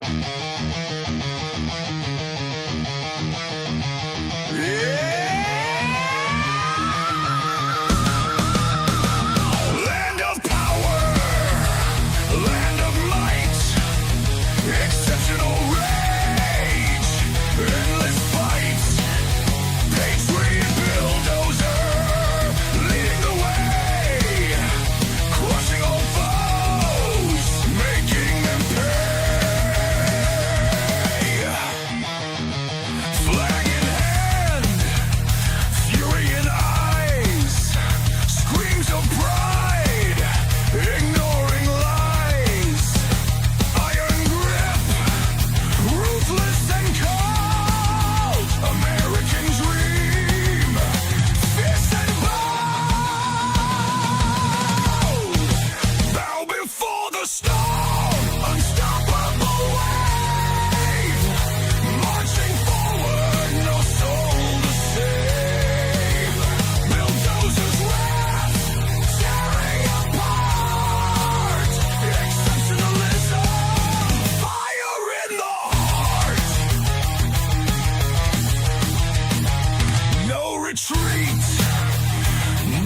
Land of power, land of might, exceptional rage, endless fight, patriot bulldozer, leading the way, crushing all foes, making them pay. Flag in hand, fury in eyes, screams of pride, ignoring lies, iron grip, ruthless and cold, American dream, fierce and bold, bow before the storm, unstoppable wave, marching forward, no soul to save, bulldozers wrath, tearing apart, exceptionalism, fire in the heart, no retreat,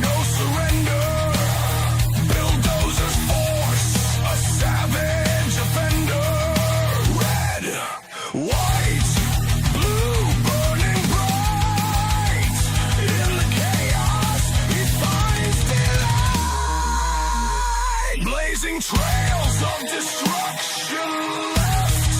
no surrender, bulldozers force, a savage offender, red, white, blue, burning bright, in the chaos he finds delight, blazing trails of destruction left,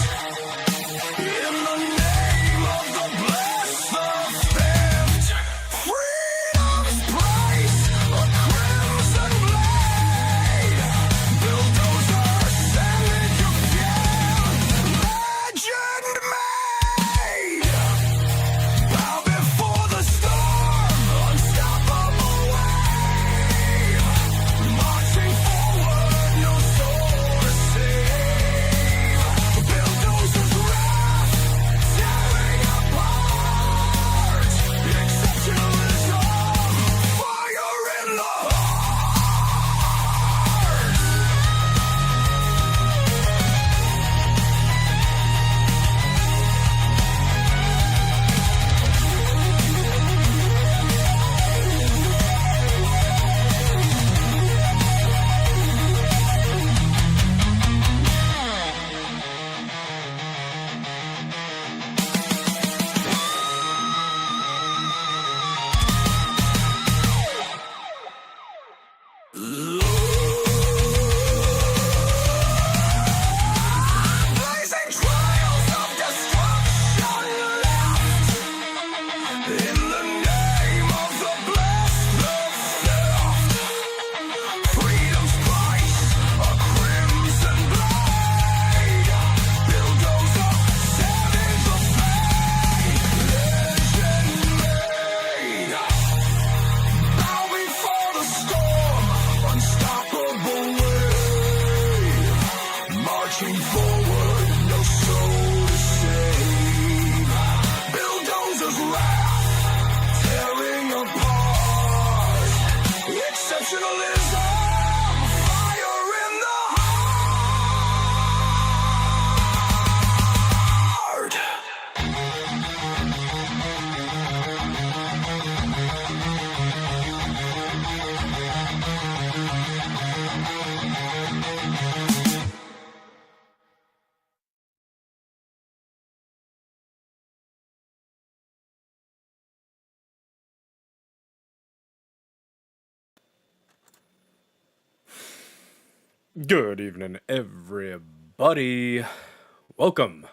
in the name of the blessed, the theft, freedom's price, a crimson blade, bulldozer, savage again, legend made, bow before the storm, unstoppable wave, marching forward, no soul to save, bulldozers wrath, tearing apart, exceptionalism, fire in the heart. Blazing trails of destruction left, in the name of the blessed, the theft, freedom's price, a crimson blade, bulldozer, savage the fate, legend made, bow before the storm, unstoppable wave, marching forward, no soul to save, bulldozers wrath, tearing apart, exceptionalism, fire in the heart. Good evening, everybody. Welcome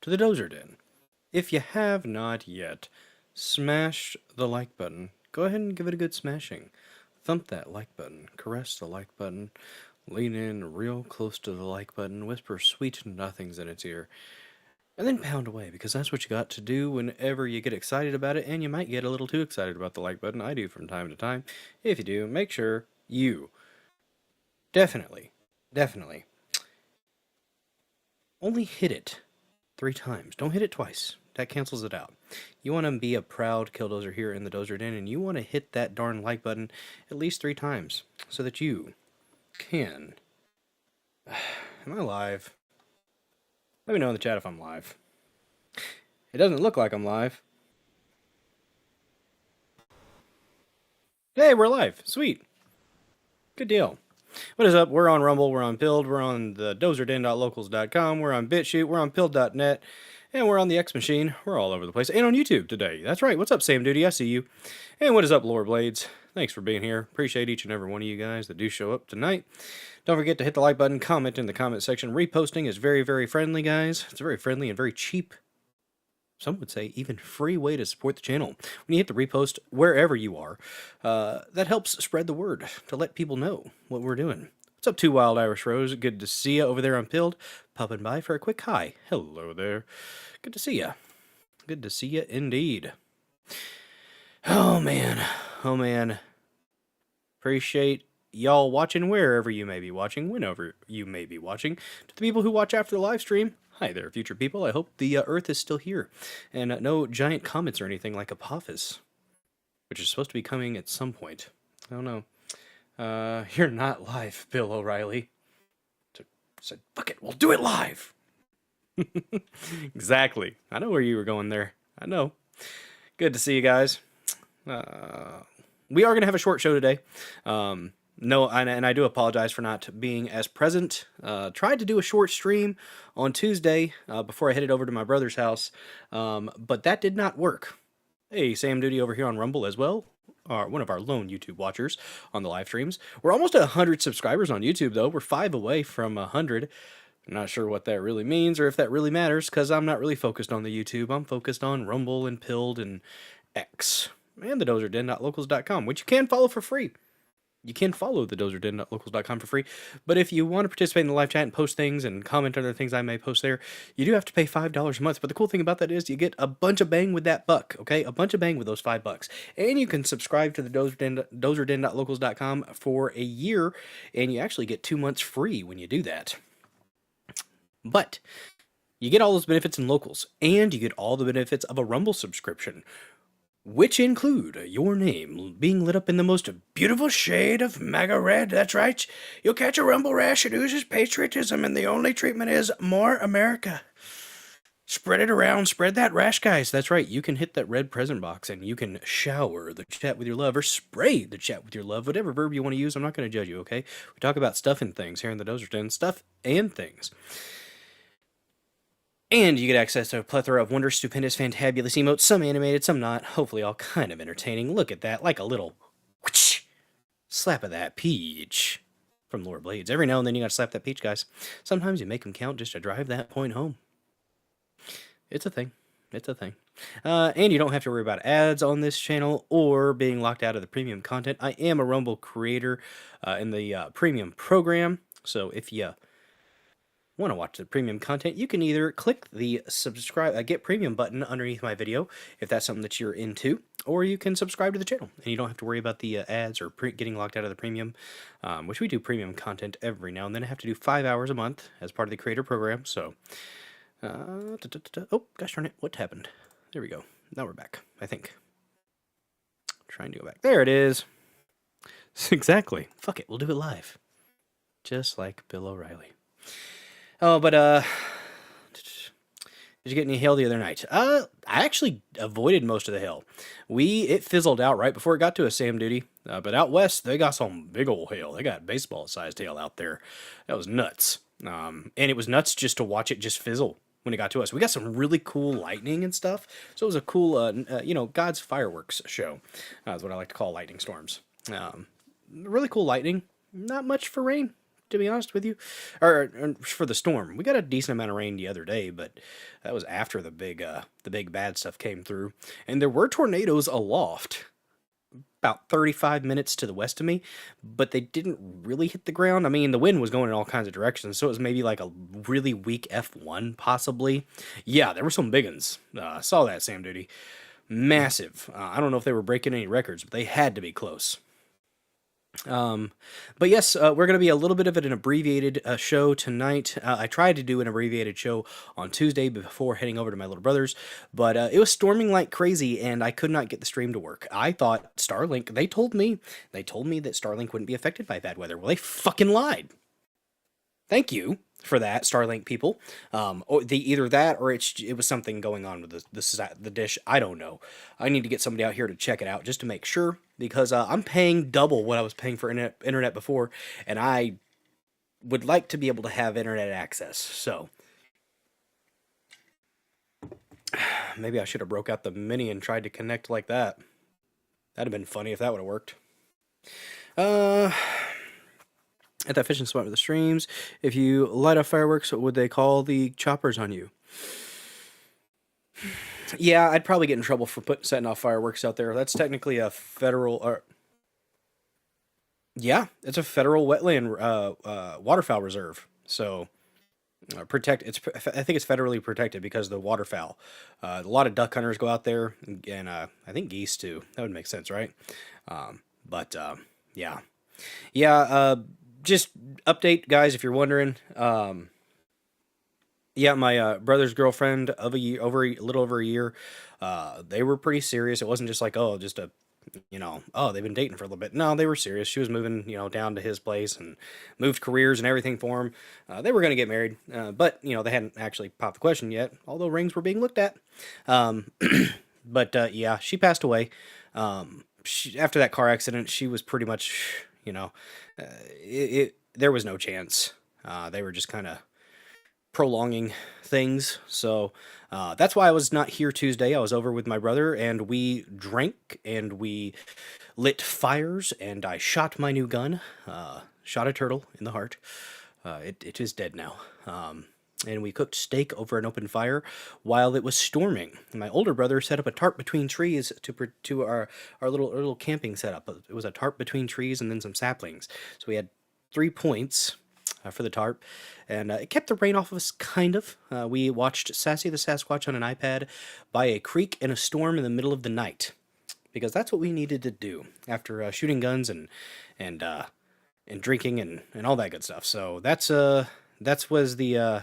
to the Dozer Den. If you have not yet, smash the like button. Go ahead and give it a good smashing. Thump that like button. Caress the like button. Lean in real close to the like button. Whisper sweet nothings in its ear. And then pound away, because that's what you got to do whenever you get excited about it, and you might get a little too excited about the like button. I do from time to time. If you do, make sure you definitely only hit it 3 times. Don't hit it twice. That cancels it out. You want to be a proud killdozer here in the Dozer Den, and you want to hit that darn like button at least 3 times so that you can... Am I live? Let me know in the chat if I'm live. It doesn't look like I'm live. Hey, we're live. Sweet. Good deal. What is up? We're on Rumble, we're on Pilled, we're on the dozerden.locals.com, we're on BitChute, we're on Pilled.net, and we're on the X Machine. We're all over the place. And on YouTube today. That's right. What's up, Sam Duty? I see you. And what is up, Lore Blades? Thanks for being here. Appreciate each and every one of you guys that do show up tonight. Don't forget to hit the like button, comment in the comment section. Reposting is very, very friendly, guys. It's a very friendly and very cheap, some would say even free way to support the channel. When you hit the repost wherever you are, that helps spread the word to let people know what we're doing. What's up, Two Wild Irish Rose? Good to see you over there on Pilled. Popping by for a quick hi. Hello there. Good to see you. Good to see you indeed. Oh man. Oh man. Appreciate y'all watching wherever you may be watching, whenever you may be watching. To the people who watch after the live stream, hi there, future people. I hope the Earth is still here. And no giant comets or anything like Apophis, which is supposed to be coming at some point. I don't know. You're not live, Bill O'Reilly. Said, fuck it, we'll do it live. Exactly. I know where you were going there. I know. Good to see you guys. We are going to have a short show today. No, and I do apologize for not being as present. Tried to do a short stream on Tuesday before I headed over to my brother's house, but that did not work. Hey, Sam Duty over here on Rumble as well, one of our lone YouTube watchers on the live streams. We're almost at 100 subscribers on YouTube, though. We're 5 away from 100. I'm not sure what that really means or if that really matters, because I'm not really focused on the YouTube. I'm focused on Rumble and Pilled and X and the dozerden.locals.com, which you can follow for free. You can follow the dozerden.locals.com for free, but if you want to participate in the live chat and post things and comment on other things I may post there, you do have to pay $5 a month. But the cool thing about that is you get a bunch of bang with that buck, okay? A bunch of bang with those $5. And you can subscribe to the dozerden.locals.com for a year, and you actually get 2 months free when you do that. But you get all those benefits in Locals, and you get all the benefits of a Rumble subscription, which include your name being lit up in the most beautiful shade of MAGA red. That's right. You'll catch a Rumble rash. It oozes patriotism, and the only treatment is more America. Spread it around. Spread that rash, guys. That's right. You can hit that red present box, and you can shower the chat with your love, or spray the chat with your love, whatever verb you want to use. I'm not going to judge you, okay? We talk about stuff and things here in the Dozer Den. Stuff and things. And you get access to a plethora of wondrous, stupendous, fantabulous emotes, some animated, some not, hopefully all kind of entertaining. Look at that, like a little whoosh, slap of that peach from Lore Blades. Every now and then you gotta slap that peach, guys. Sometimes you make them count just to drive that point home. It's a thing. It's a thing. And you don't have to worry about ads on this channel or being locked out of the premium content. I am a Rumble creator in the premium program, so if you want to watch the premium content, you can either click the subscribe get premium button underneath my video if that's something that you're into, or you can subscribe to the channel and you don't have to worry about the ads or getting locked out of the premium, which we do premium content every now and then. I have to do 5 hours a month as part of the creator program. So oh gosh darn it, what happened? There we go. Now we're back, I think. Trying to go back. There it is. Exactly. Fuck it, we'll do it live, just like Bill O'Reilly. Oh, but, did you get any hail the other night? I actually avoided most of the hail. It fizzled out right before it got to us, Sam Duty. But out west, they got some big old hail. They got baseball-sized hail out there. That was nuts. And it was nuts just to watch it just fizzle when it got to us. We got some really cool lightning and stuff. So it was a cool, God's fireworks show. That's what I like to call lightning storms. Really cool lightning. Not much for rain, to be honest with you, or for the storm. We got a decent amount of rain the other day, but that was after the big bad stuff came through. And there were tornadoes aloft, about 35 minutes to the west of me, but they didn't really hit the ground. I mean, the wind was going in all kinds of directions, so it was maybe like a really weak F1, possibly. Yeah, there were some big ones. I saw that, Sam Duty. Massive. I don't know if they were breaking any records, but they had to be close. But yes, we're going to be a little bit of an abbreviated show tonight. I tried to do an abbreviated show on Tuesday before heading over to my little brother's, but it was storming like crazy and I could not get the stream to work. I thought Starlink, they told me that Starlink wouldn't be affected by bad weather. Well, they fucking lied. Thank you for that Starlink people. Or either that or it was something going on with the dish. I don't know. I need to get somebody out here to check it out just to make sure, because I'm paying double what I was paying for internet before, and I would like to be able to have internet access. So maybe I should have broke out the mini and tried to connect like that. That'd have been funny if that would have worked. At that fishing spot with the streams, if you light off fireworks, would they call the choppers on you? Yeah, I'd probably get in trouble for setting off fireworks out there. That's technically a federal. Yeah, it's a federal wetland waterfowl reserve. So protect. I think it's federally protected because of the waterfowl. A lot of duck hunters go out there, and I think geese too. That would make sense, right? But yeah, yeah. Just update, guys, if you're wondering. Yeah, my brother's girlfriend of a year, a little over a year. They were pretty serious. It wasn't just like, oh, just a, oh, they've been dating for a little bit. No, they were serious. She was moving, down to his place and moved careers and everything for him. They were going to get married, but they hadn't actually popped the question yet, although rings were being looked at. But yeah, she passed away. After that car accident, she was pretty much, there was no chance. They were just kind of prolonging things. So that's why I was not here Tuesday. I was over with my brother, and we drank and we lit fires, and I shot my new gun. Shot a turtle in the heart. It is dead now. And we cooked steak over an open fire while it was storming. My older brother set up a tarp between trees to our little camping setup. It was a tarp between trees and then some saplings. So we had 3 points for the tarp, and it kept the rain off of us, kind of. We watched Sassy the Sasquatch on an iPad by a creek in a storm in the middle of the night, because that's what we needed to do after shooting guns and drinking and all that good stuff. So that was the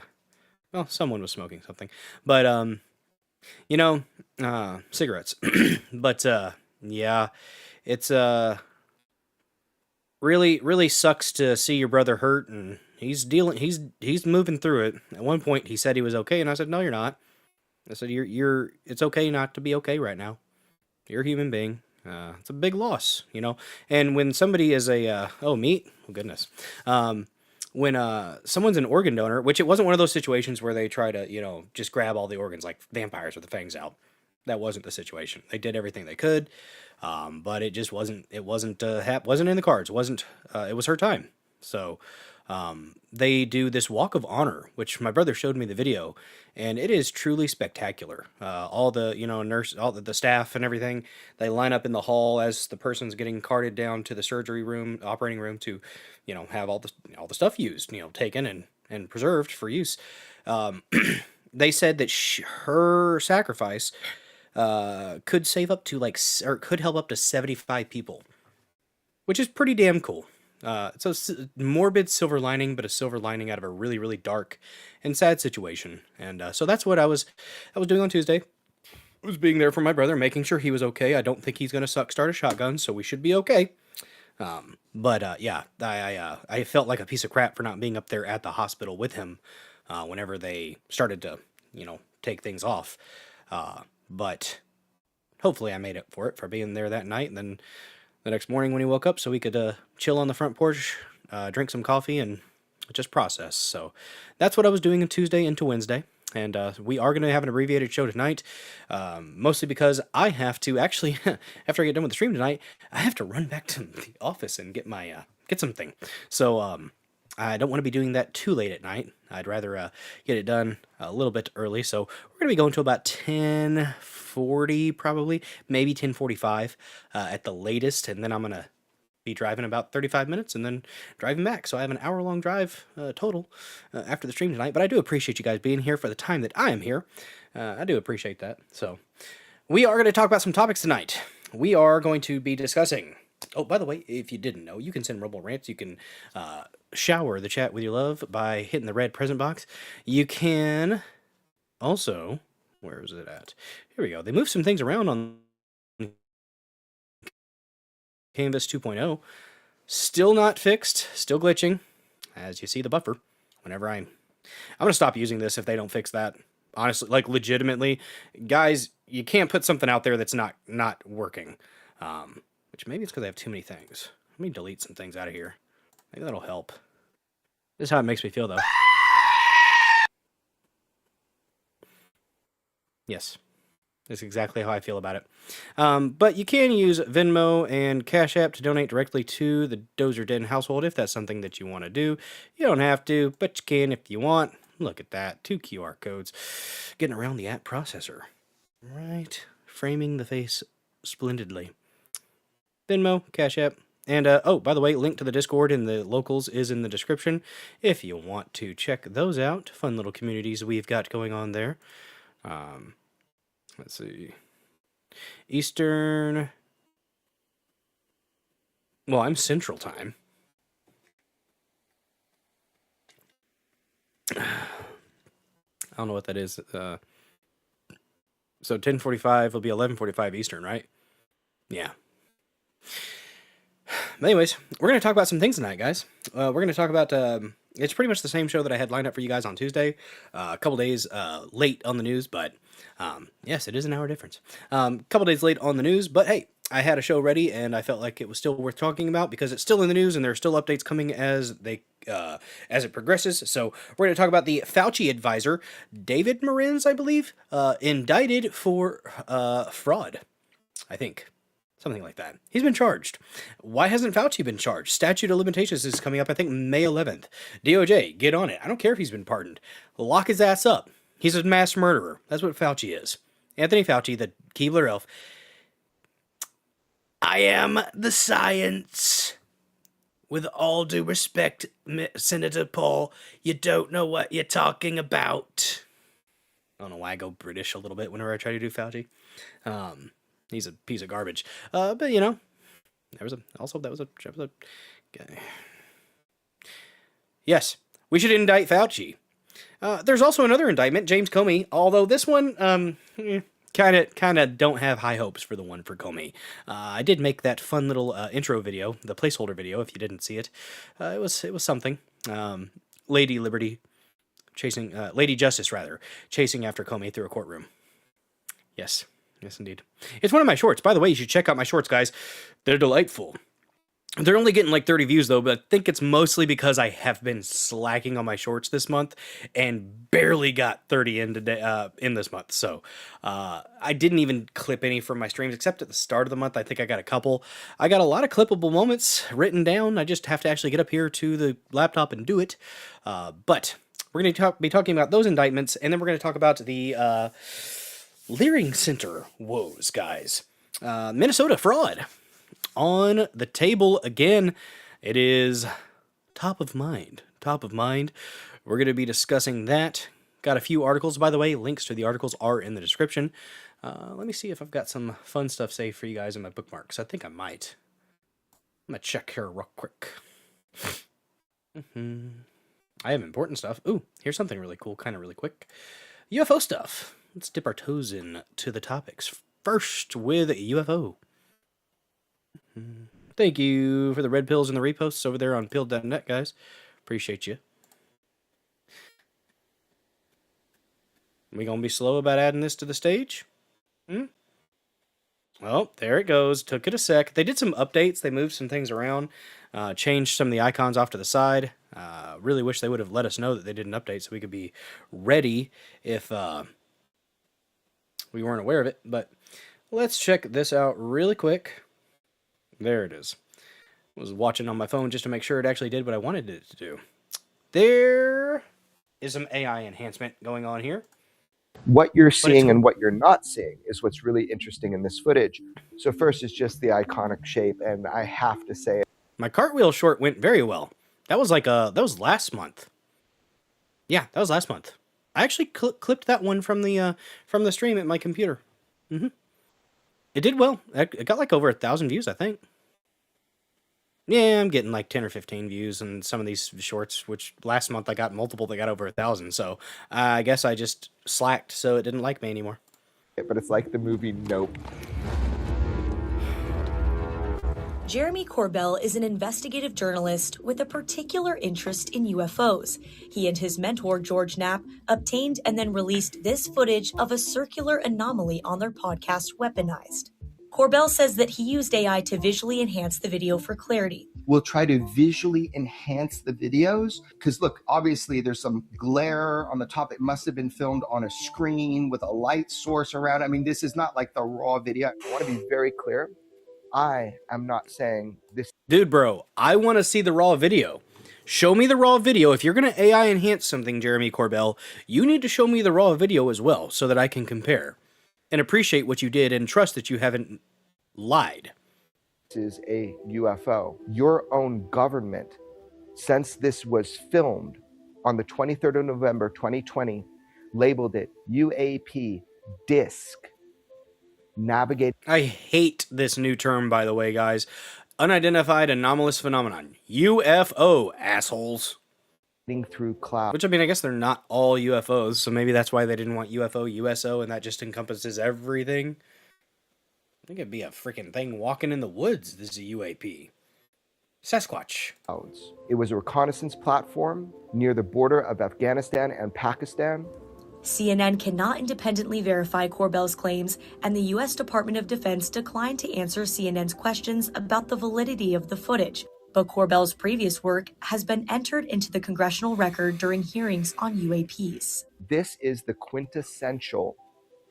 well, someone was smoking something, but cigarettes. But yeah, it's really sucks to see your brother hurt, and he's moving through it. At one point he said he was okay, and I said, no, you're not. I said, it's okay not to be okay right now. You're a human being. It's a big loss, and when somebody is meat, oh goodness. When someone's an organ donor, which it wasn't one of those situations where they try to, just grab all the organs like vampires with the fangs out. That wasn't the situation. They did everything they could, but it just wasn't in the cards. It was her time. So they do this walk of honor, which my brother showed me the video, and it is truly spectacular. All the nurse, all the staff and everything, they line up in the hall as the person's getting carted down to the surgery room, operating room, to have all the stuff used, taken and preserved for use. They said that her sacrifice could save up to could help up to 75 people, which is pretty damn cool. It's a morbid silver lining, but a silver lining out of a really, really dark and sad situation. And so that's what I was doing on Tuesday. I was being there for my brother, making sure he was okay. I don't think he's going to start a shotgun, so we should be okay. But yeah, I felt like a piece of crap for not being up there at the hospital with him whenever they started to, take things off. But hopefully I made up for it for being there that night, and then the next morning when he woke up, so we could chill on the front porch, drink some coffee, and just process. So that's what I was doing on Tuesday into Wednesday. And we are going to have an abbreviated show tonight, mostly because I have to actually, after I get done with the stream tonight, I have to run back to the office and get my get something. So I don't want to be doing that too late at night. I'd rather get it done a little bit early. So we're going to be going to about 10:40, probably, maybe 10:45 at the latest, and then I'm going to be driving about 35 minutes and then driving back. So I have an hour-long drive total after the stream tonight. But I do appreciate you guys being here for the time that I am here. I do appreciate that. So we are going to talk about some topics tonight. We are going to be discussing... Oh, by the way, if you didn't know, you can send Rumble Rants. You can shower the chat with your love by hitting the red present box. You can also... Where is it at? Here we go. They moved some things around on Canvas 2.0. Still not fixed. Still glitching. As you see the buffer. Whenever I I'm gonna stop using this if they don't fix that. Honestly, like legitimately, guys, you can't put something out there that's not working. Which maybe it's because I have too many things. Let me delete some things out of here. Maybe that'll help. This is how it makes me feel, though. Yes. That's exactly how I feel about it. But you can use Venmo and Cash App to donate directly to the Dozer Den household if that's something that you want to do. You don't have to, but you can if you want. Look at that. 2 QR codes. Getting around the app processor. Right. Framing the face splendidly. Venmo, Cash App. And, oh, by the way, link to the Discord and the locals is in the description if you want to check those out. Fun little communities we've got going on there. Let's see. Eastern. Well, I'm Central Time. I don't know what that is. So 10:45 will be 11:45 Eastern, right? Yeah. But anyways, we're going to talk about some things tonight, guys. We're going to talk about, it's pretty much the same show that I had lined up for you guys on Tuesday. A couple days late on the news, but yes, it is an hour difference. Couple days late on the news, but hey, I had a show ready and I felt like it was still worth talking about because it's still in the news and there are still updates coming as it progresses. So we're going to talk about the Fauci advisor, David Morenz, I believe, indicted for fraud, I think. Something like that. He's been charged. Why hasn't Fauci been charged? Statute of limitations is coming up, I think, May 11th. DOJ, get on it. I don't care if he's been pardoned. Lock his ass up. He's a mass murderer. That's what Fauci is. Anthony Fauci, the Keebler elf. I am the science. With all due respect, Senator Paul, you don't know what you're talking about. I don't know why I go British a little bit whenever I try to do Fauci. He's a piece of garbage. But you know, that was a okay. Yes, we should indict Fauci. There's also another indictment, James Comey. Although this one, kind of don't have high hopes for the one for Comey. I did make that fun little intro video, the placeholder video. If you didn't see it, it was something. Lady Justice rather, chasing after Comey through a courtroom. Yes. Yes, indeed. It's one of my shorts. By the way, you should check out my shorts, guys. They're delightful. They're only getting like 30 views, though, but I think it's mostly because I have been slacking on my shorts this month and barely got 30 in today, in this month. So I didn't even clip any from my streams, except at the start of the month. I think I got a couple. I got a lot of clippable moments written down. I just have to actually get up here to the laptop and do it. But we're going to be talking about those indictments, and then we're going to talk about the Learing Center woes, guys. Minnesota fraud on the table again. It is top of mind. Top of mind. We're going to be discussing that. Got a few articles, by the way. Links to the articles are in the description. Let me see if I've got some fun stuff saved for you guys in my bookmarks. I think I might. I'm going to check here real quick. I have important stuff. Ooh, here's something really cool, kind of really quick. UFO stuff. Let's dip our toes in to the topics. First with UFO. Thank you for the red pills and the reposts over there on pilled.net, guys. Appreciate you. We gonna be slow about adding this to the stage? Well, there it goes. Took it a sec. They did some updates. They moved some things around. Changed some of the icons off to the side. Really wish they would have let us know that they did an update so we could be ready if we weren't aware of it, but let's check this out really quick. There it is. I was watching on my phone just to make sure it actually did what I wanted it to do. There is some AI enhancement going on here. What you're seeing and what you're not seeing is what's really interesting in this footage. So first is just the iconic shape, and I have to say, my cartwheel short went very well. That was like that was last month. Yeah, that was last month. I actually clipped that one from the stream at my computer. It did well. It got like over 1,000 views, I think. Yeah, I'm getting like 10 or 15 views in some of these shorts, which last month I got multiple that got over 1,000. So I guess I just slacked, so it didn't like me anymore. but it's like the movie Nope. Jeremy Corbell is an investigative journalist with a particular interest in UFOs. He and his mentor, George Knapp, obtained and then released this footage of a circular anomaly on their podcast, Weaponized. Corbell says that he used AI to visually enhance the video for clarity. We'll try to visually enhance the videos because look, obviously there's some glare on the top. It must have been filmed on a screen with a light source around. I mean, this is not like the raw video. I want to be very clear. I am not saying this. Dude, bro, I want to see the raw video. Show me the raw video. If you're going to AI enhance something, Jeremy Corbell, you need to show me the raw video as well so that I can compare and appreciate what you did and trust that you haven't lied. Is a UFO. Your own government, since this was filmed on the 23rd of November 2020, labeled it UAP disc. Navigate. I hate this new term, by the way, guys. Unidentified anomalous phenomenon. UFO, assholes. Through cloud. Which, I mean, I guess they're not all UFOs, so maybe that's why they didn't want UFO, USO, and that just encompasses everything. I think it'd be a freaking thing walking in the woods. This is a UAP. Sasquatch. It was a reconnaissance platform near the border of Afghanistan and Pakistan. CNN cannot independently verify Corbell's claims, and the U.S. Department of Defense declined to answer CNN's questions about the validity of the footage. But Corbell's previous work has been entered into the congressional record during hearings on UAPs. This is the quintessential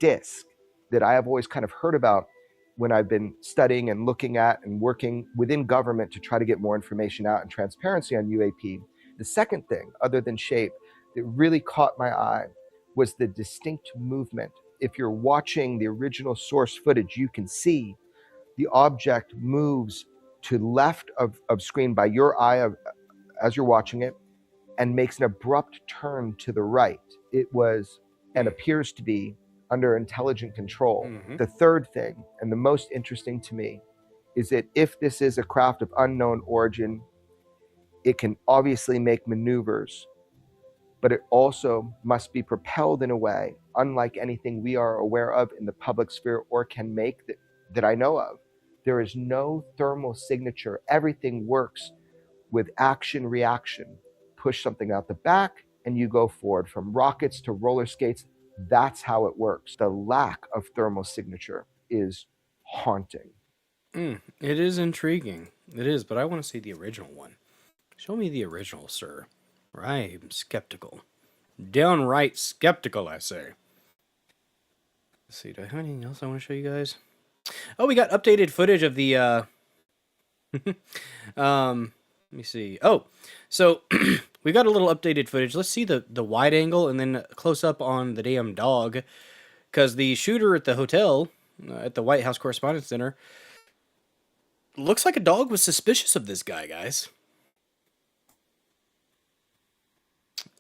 disc that I have always kind of heard about when I've been studying and looking at and working within government to try to get more information out and transparency on UAP. The second thing, other than shape, that really caught my eye was the distinct movement. If you're watching the original source footage, you can see the object moves to left of screen by your eye as you're watching it and makes an abrupt turn to the right. It was and appears to be under intelligent control. Mm-hmm. The third thing, and the most interesting to me, is that if this is a craft of unknown origin, it can obviously make maneuvers, but it also must be propelled in a way unlike anything we are aware of in the public sphere or can make that I know of. There is no thermal signature. Everything works with action reaction. Push something out the back and you go forward. From rockets to roller skates, that's how it works. The lack of thermal signature is haunting. It is intriguing. It is, but I want to see the original one. Show me the original, sir. I'm skeptical. Downright skeptical, I say. Let's see, do I have anything else I want to show you guys? Oh, we got updated footage of the, let me see. Oh, so we got a little updated footage. Let's see the wide angle and then close up on the damn dog. Because the shooter at the hotel, at the White House Correspondents' Center, looks like a dog was suspicious of this guy, guys.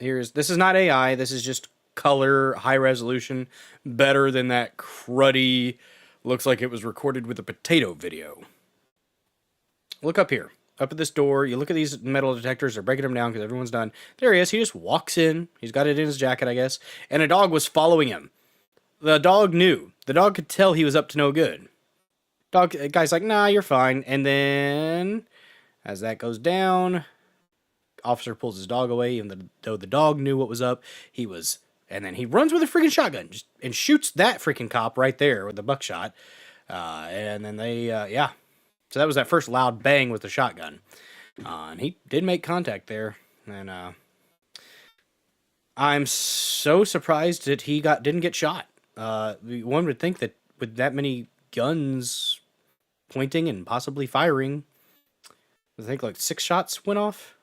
This is not AI. This is just color, high resolution, better than that cruddy, looks like it was recorded with a potato video. Look up here. Up at this door, you look at these metal detectors, they're breaking them down because everyone's done. There he is. He just walks in. He's got it in his jacket, I guess. And a dog was following him. The dog knew. The dog could tell he was up to no good. Guy's like, nah, you're fine. And then, as that goes down, officer pulls his dog away, even though the dog knew what was up. And then he runs with a freaking shotgun and shoots that freaking cop right there with the buckshot. And then they, So that was that first loud bang with the shotgun. And he did make contact there. And I'm so surprised that he didn't get shot. One would think that with that many guns pointing and possibly firing, I think like 6 shots went off.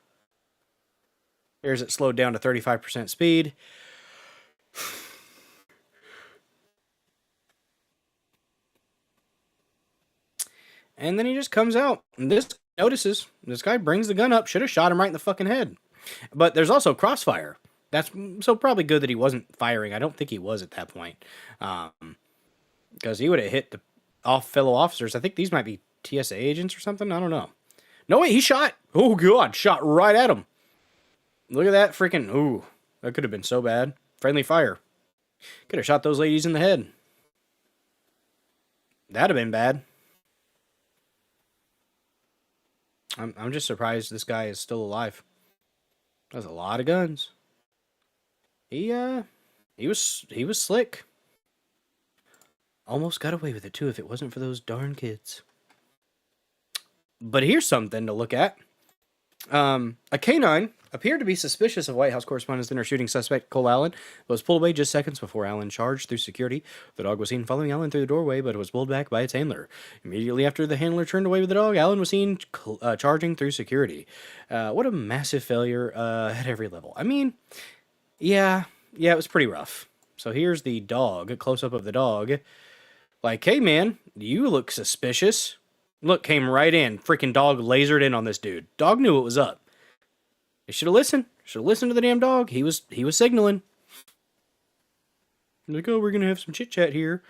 Here's it slowed down to 35% speed. And then he just comes out. And this guy brings the gun up. Should have shot him right in the fucking head. But there's also crossfire. That's so probably good that he wasn't firing. I don't think he was at that point. Because he would have hit the fellow officers. I think these might be TSA agents or something. I don't know. No, wait, he shot. Oh, God. Shot right at him. Look at that freaking... Ooh, that could have been so bad. Friendly fire. Could have shot those ladies in the head. That'd have been bad. I'm just surprised this guy is still alive. That's a lot of guns. He was slick. Almost got away with it too if it wasn't for those darn kids. But here's something to look at. A canine appeared to be suspicious of White House Correspondents' dinner shooting suspect Cole Allen, but was pulled away just seconds before Allen charged through security. The dog was seen following Allen through the doorway, but was pulled back by its handler. Immediately after the handler turned away with the dog, Allen was seen charging through security. What a massive failure at every level. I mean, yeah, it was pretty rough. So here's the dog, a close-up of the dog. Like, hey man, you look suspicious. Look, came right in. Freaking dog lasered in on this dude. Dog knew what was up. They should have listened. Should have listened to the damn dog. He was signaling. Like, oh, we're gonna have some chit chat here.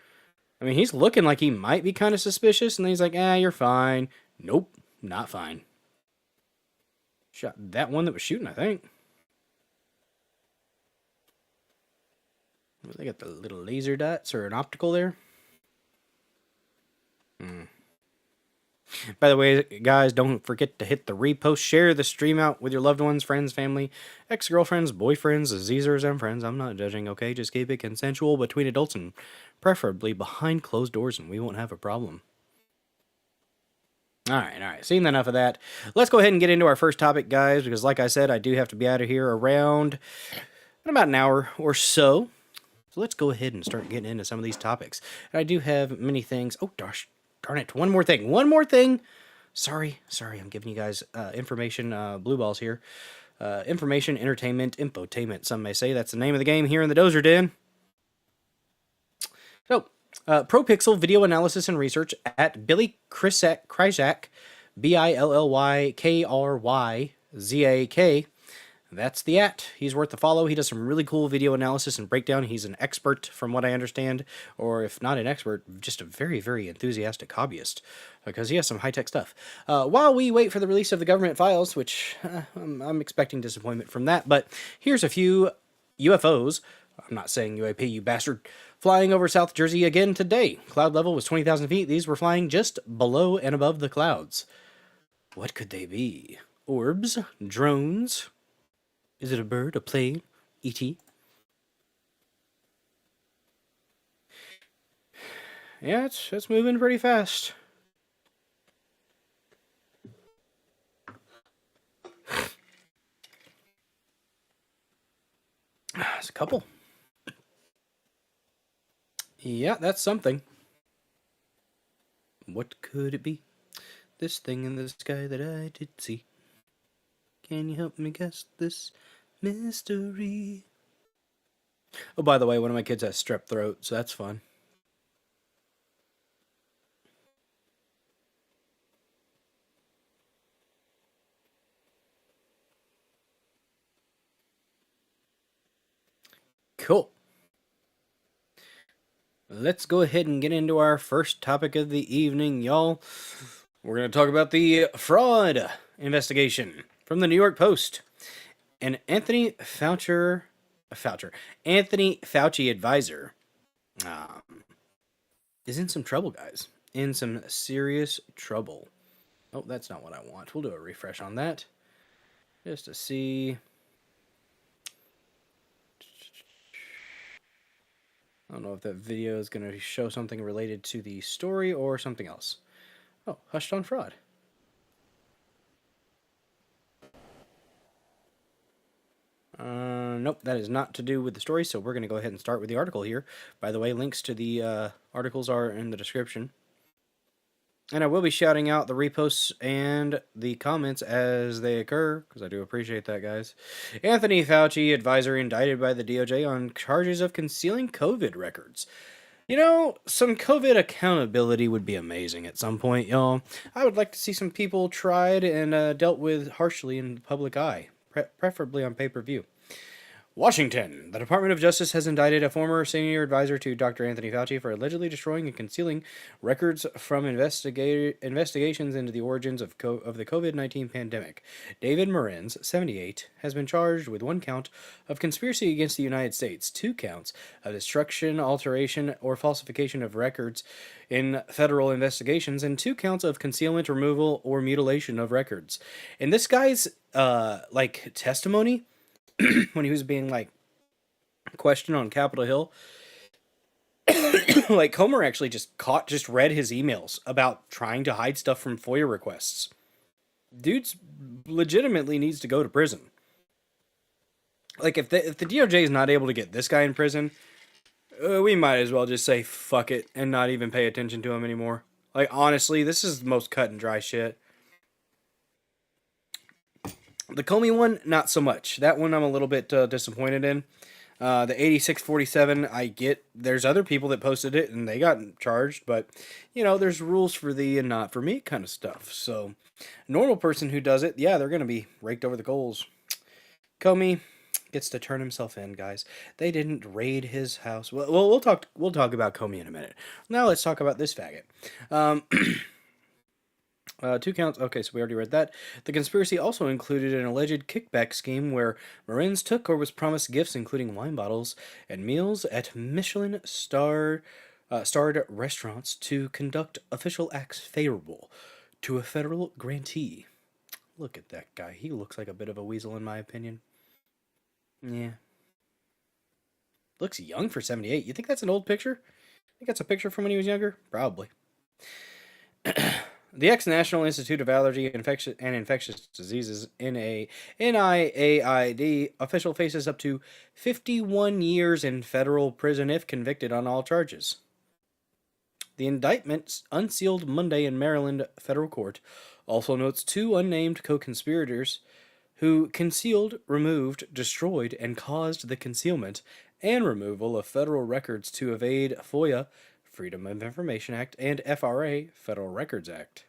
I mean, he's looking like he might be kind of suspicious, and then he's like, you're fine. Nope, not fine. Shot that one that was shooting, I think. They got the little laser dots or an optical there. By the way, guys, don't forget to hit the repost, share the stream out with your loved ones, friends, family, ex-girlfriends, boyfriends, Zers, and friends. I'm not judging, okay? Just keep it consensual between adults and preferably behind closed doors, and we won't have a problem. All right. Seen enough of that. Let's go ahead and get into our first topic, guys, because like I said, I do have to be out of here around in about an hour or so. So let's go ahead and start getting into some of these topics. And I do have many things. Oh, gosh. Darn it. One more thing. Sorry, I'm giving you guys information, blue balls here. Information, entertainment, infotainment, some may say. That's the name of the game here in the Dozer Den. So, ProPixel Video Analysis and Research at Billy Kryzak, BILLYKRYZAK. That's the @. He's worth the follow. He does some really cool video analysis and breakdown. He's an expert, from what I understand, or if not an expert, just a very, very enthusiastic hobbyist, because he has some high-tech stuff. While we wait for the release of the government files, which I'm expecting disappointment from that, but here's a few UFOs. I'm not saying UAP, you bastard. Flying over South Jersey again today. Cloud level was 20,000 feet. These were flying just below and above the clouds. What could they be? Orbs? Drones? Is it a bird, a plane, E.T.? Yeah, it's moving pretty fast. There's a couple. Yeah, that's something. What could it be? This thing in the sky that I did see. Can you help me guess this mystery? Oh, by the way, one of my kids has strep throat, so that's fun. Cool. Let's go ahead and get into our first topic of the evening, y'all. We're going to talk about the fraud investigation from the New York Post. And Anthony Fauci advisor, is in some trouble, guys. In some serious trouble. Oh, that's not what I want. We'll do a refresh on that. Just to see. I don't know if that video is going to show something related to the story or something else. Oh, hushed on fraud. Nope, that is not to do with the story, so we're going to go ahead and start with the article here. By the way, links to the articles are in the description. And I will be shouting out the reposts and the comments as they occur, because I do appreciate that, guys. Anthony Fauci, advisor indicted by the DOJ on charges of concealing COVID records. You know, some COVID accountability would be amazing at some point, y'all. I would like to see some people tried and dealt with harshly in the public eye, preferably on pay-per-view. Washington. The Department of Justice has indicted a former senior advisor to Dr. Anthony Fauci for allegedly destroying and concealing records from investigations into the origins of the COVID-19 pandemic. David Morenz, 78, has been charged with 1 count of conspiracy against the United States, 2 counts of destruction, alteration, or falsification of records in federal investigations, and 2 counts of concealment, removal, or mutilation of records. And this guy's testimony when he was being questioned on Capitol Hill, Comer actually just read his emails about trying to hide stuff from FOIA requests. Dude's legitimately needs to go to prison. If the DOJ is not able to get this guy in prison, we might as well just say fuck it and not even pay attention to him anymore. Honestly, this is the most cut and dry shit. The Comey one, not so much. That one I'm a little bit disappointed in. The 8647, I get there's other people that posted it and they got charged, but, there's rules for thee and not for me kind of stuff. So, a normal person who does it, yeah, they're going to be raked over the coals. Comey gets to turn himself in, guys. They didn't raid his house. Well, we'll talk about Comey in a minute. Now let's talk about this faggot. 2 counts. Okay, so we already read that. The conspiracy also included an alleged kickback scheme where Morenz took or was promised gifts, including wine bottles and meals at Michelin-starred restaurants to conduct official acts favorable to a federal grantee. Look at that guy. He looks like a bit of a weasel, in my opinion. Yeah. Looks young for 78. You think that's an old picture? I think that's a picture from when he was younger? Probably. The ex-National Institute of Allergy and Infectious Diseases, NIAID, official faces up to 51 years in federal prison if convicted on all charges. The indictment, unsealed Monday in Maryland federal court, also notes 2 unnamed co-conspirators who concealed, removed, destroyed, and caused the concealment and removal of federal records to evade FOIA, Freedom of Information Act, and FRA, Federal Records Act.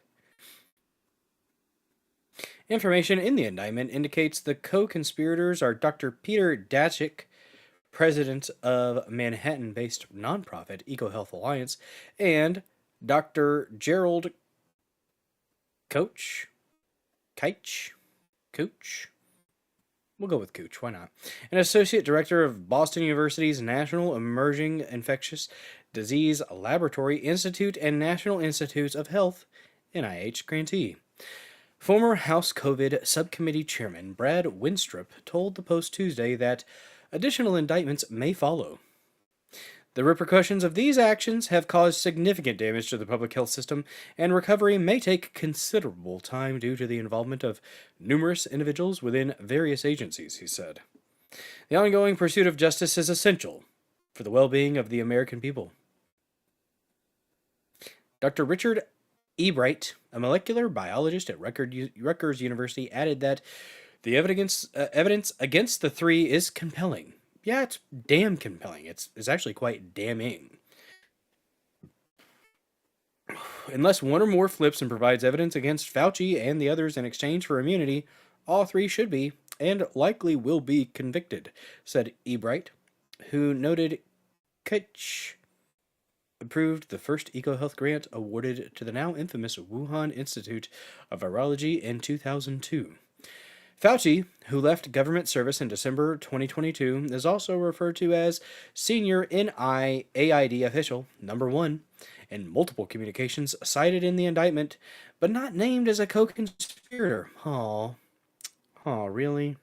Information in the indictment indicates the co-conspirators are Dr. Peter Daszak, president of Manhattan-based nonprofit EcoHealth Alliance, and Dr. Gerald Koch? We'll go with Cooch, why not? An associate director of Boston University's National Emerging Infectious Disease Laboratory Institute and National Institutes of Health, NIH grantee. Former House COVID Subcommittee Chairman Brad Winstrup told the Post Tuesday that additional indictments may follow. The repercussions of these actions have caused significant damage to the public health system, and recovery may take considerable time due to the involvement of numerous individuals within various agencies, he said. The ongoing pursuit of justice is essential for the well-being of the American people. Dr. Richard Ebright, a molecular biologist at Rutgers University, added that the evidence against the 3 is compelling. Yeah, it's damn compelling. It's actually quite damning. Unless one or more flips and provides evidence against Fauci and the others in exchange for immunity, all 3 should be, and likely will be, convicted, said Ebright, who noted Koch approved the first EcoHealth grant awarded to the now infamous Wuhan Institute of Virology in 2002. Fauci, who left government service in December 2022, is also referred to as Senior NIAID Official Number 1 in multiple communications cited in the indictment, but not named as a co-conspirator. Aw, really?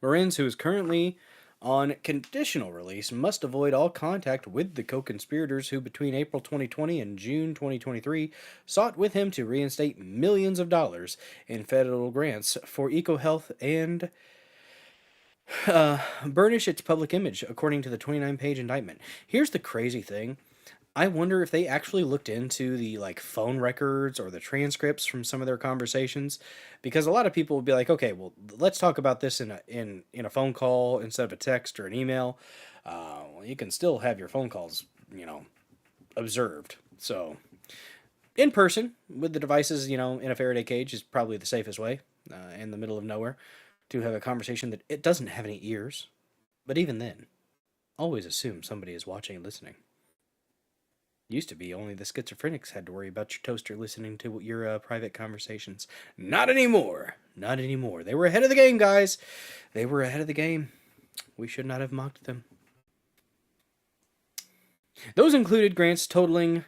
Morenz, who is currently on conditional release, must avoid all contact with the co-conspirators who between April 2020 and June 2023 sought with him to reinstate millions of dollars in federal grants for EcoHealth and burnish its public image, according to the 29-page indictment. Here's the crazy thing. I wonder if they actually looked into the phone records or the transcripts from some of their conversations, because a lot of people would be like, okay, well, let's talk about this in a phone call instead of a text or an email. Well, you can still have your phone calls, observed. So in person with the devices, in a Faraday cage is probably the safest way, in the middle of nowhere. to have a conversation that it doesn't have any ears. But even then, always assume somebody is watching and listening. Used to be only the schizophrenics had to worry about your toaster listening to your private conversations. Not anymore. Not anymore. They were ahead of the game, guys. They were ahead of the game. We should not have mocked them. Those included grants totaling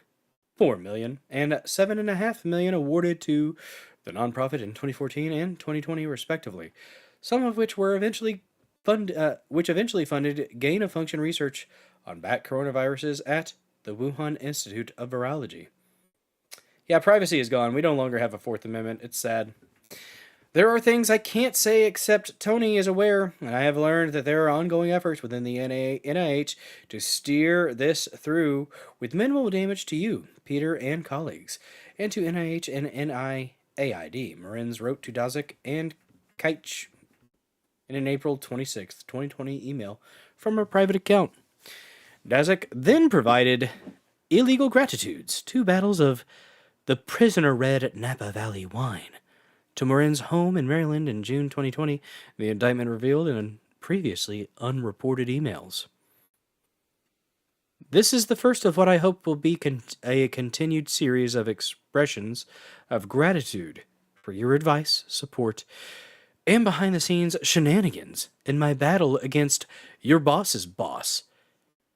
$4 million and $7.5 million awarded to the nonprofit in 2014 and 2020, respectively. Some of which were eventually funded gain-of-function research on bat coronaviruses at the Wuhan Institute of Virology. Yeah, privacy is gone. We no longer have a Fourth Amendment. It's sad. There are things I can't say except Tony is aware, and I have learned that there are ongoing efforts within the NIH to steer this through with minimal damage to you, Peter, and colleagues, and to NIH and NIAID. Marins wrote to Daszak and Keitch in an April 26, 2020 email from a private account. Daszak then provided illegal gratitudes, 2 bottles of the Prisoner Red Napa Valley wine, to Marin's home in Maryland in June 2020, the indictment revealed in previously unreported emails. This is the first of what I hope will be a continued series of expressions of gratitude for your advice, support, and behind-the-scenes shenanigans in my battle against your boss's boss,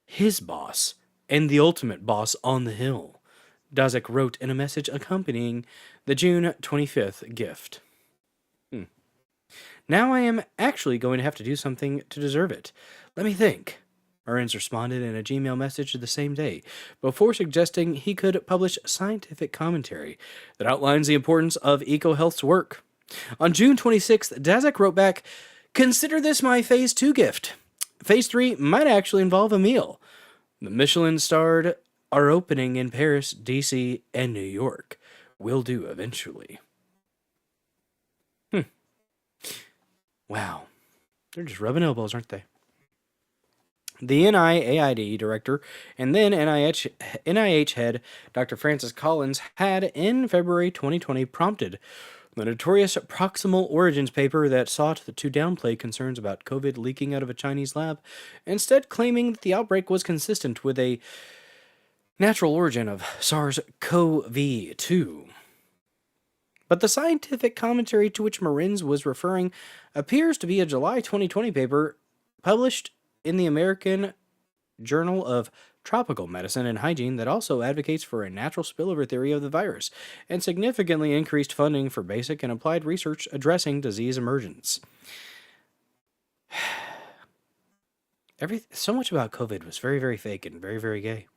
his boss, and the ultimate boss on the Hill, Daszak wrote in a message accompanying the June 25th gift. Now I am actually going to have to do something to deserve it. Let me think. Marins responded in a Gmail message the same day, before suggesting he could publish scientific commentary that outlines the importance of EcoHealth's work. On June 26th, Daszak wrote back, "Consider this my Phase 2 gift. Phase 3 might actually involve a meal. The Michelin-starred are opening in Paris, D.C., and New York. Will do eventually." Wow. They're just rubbing elbows, aren't they? The NIAID director and then NIH head Dr. Francis Collins had, in February 2020, prompted the notorious Proximal Origins paper that sought to downplay concerns about COVID leaking out of a Chinese lab, instead claiming that the outbreak was consistent with a natural origin of SARS-CoV-2. But the scientific commentary to which Marins was referring appears to be a July 2020 paper published in the American Journal of Tropical Medicine and Hygiene that also advocates for a natural spillover theory of the virus and significantly increased funding for basic and applied research addressing disease emergence. So much about COVID was very, very fake and very, very gay.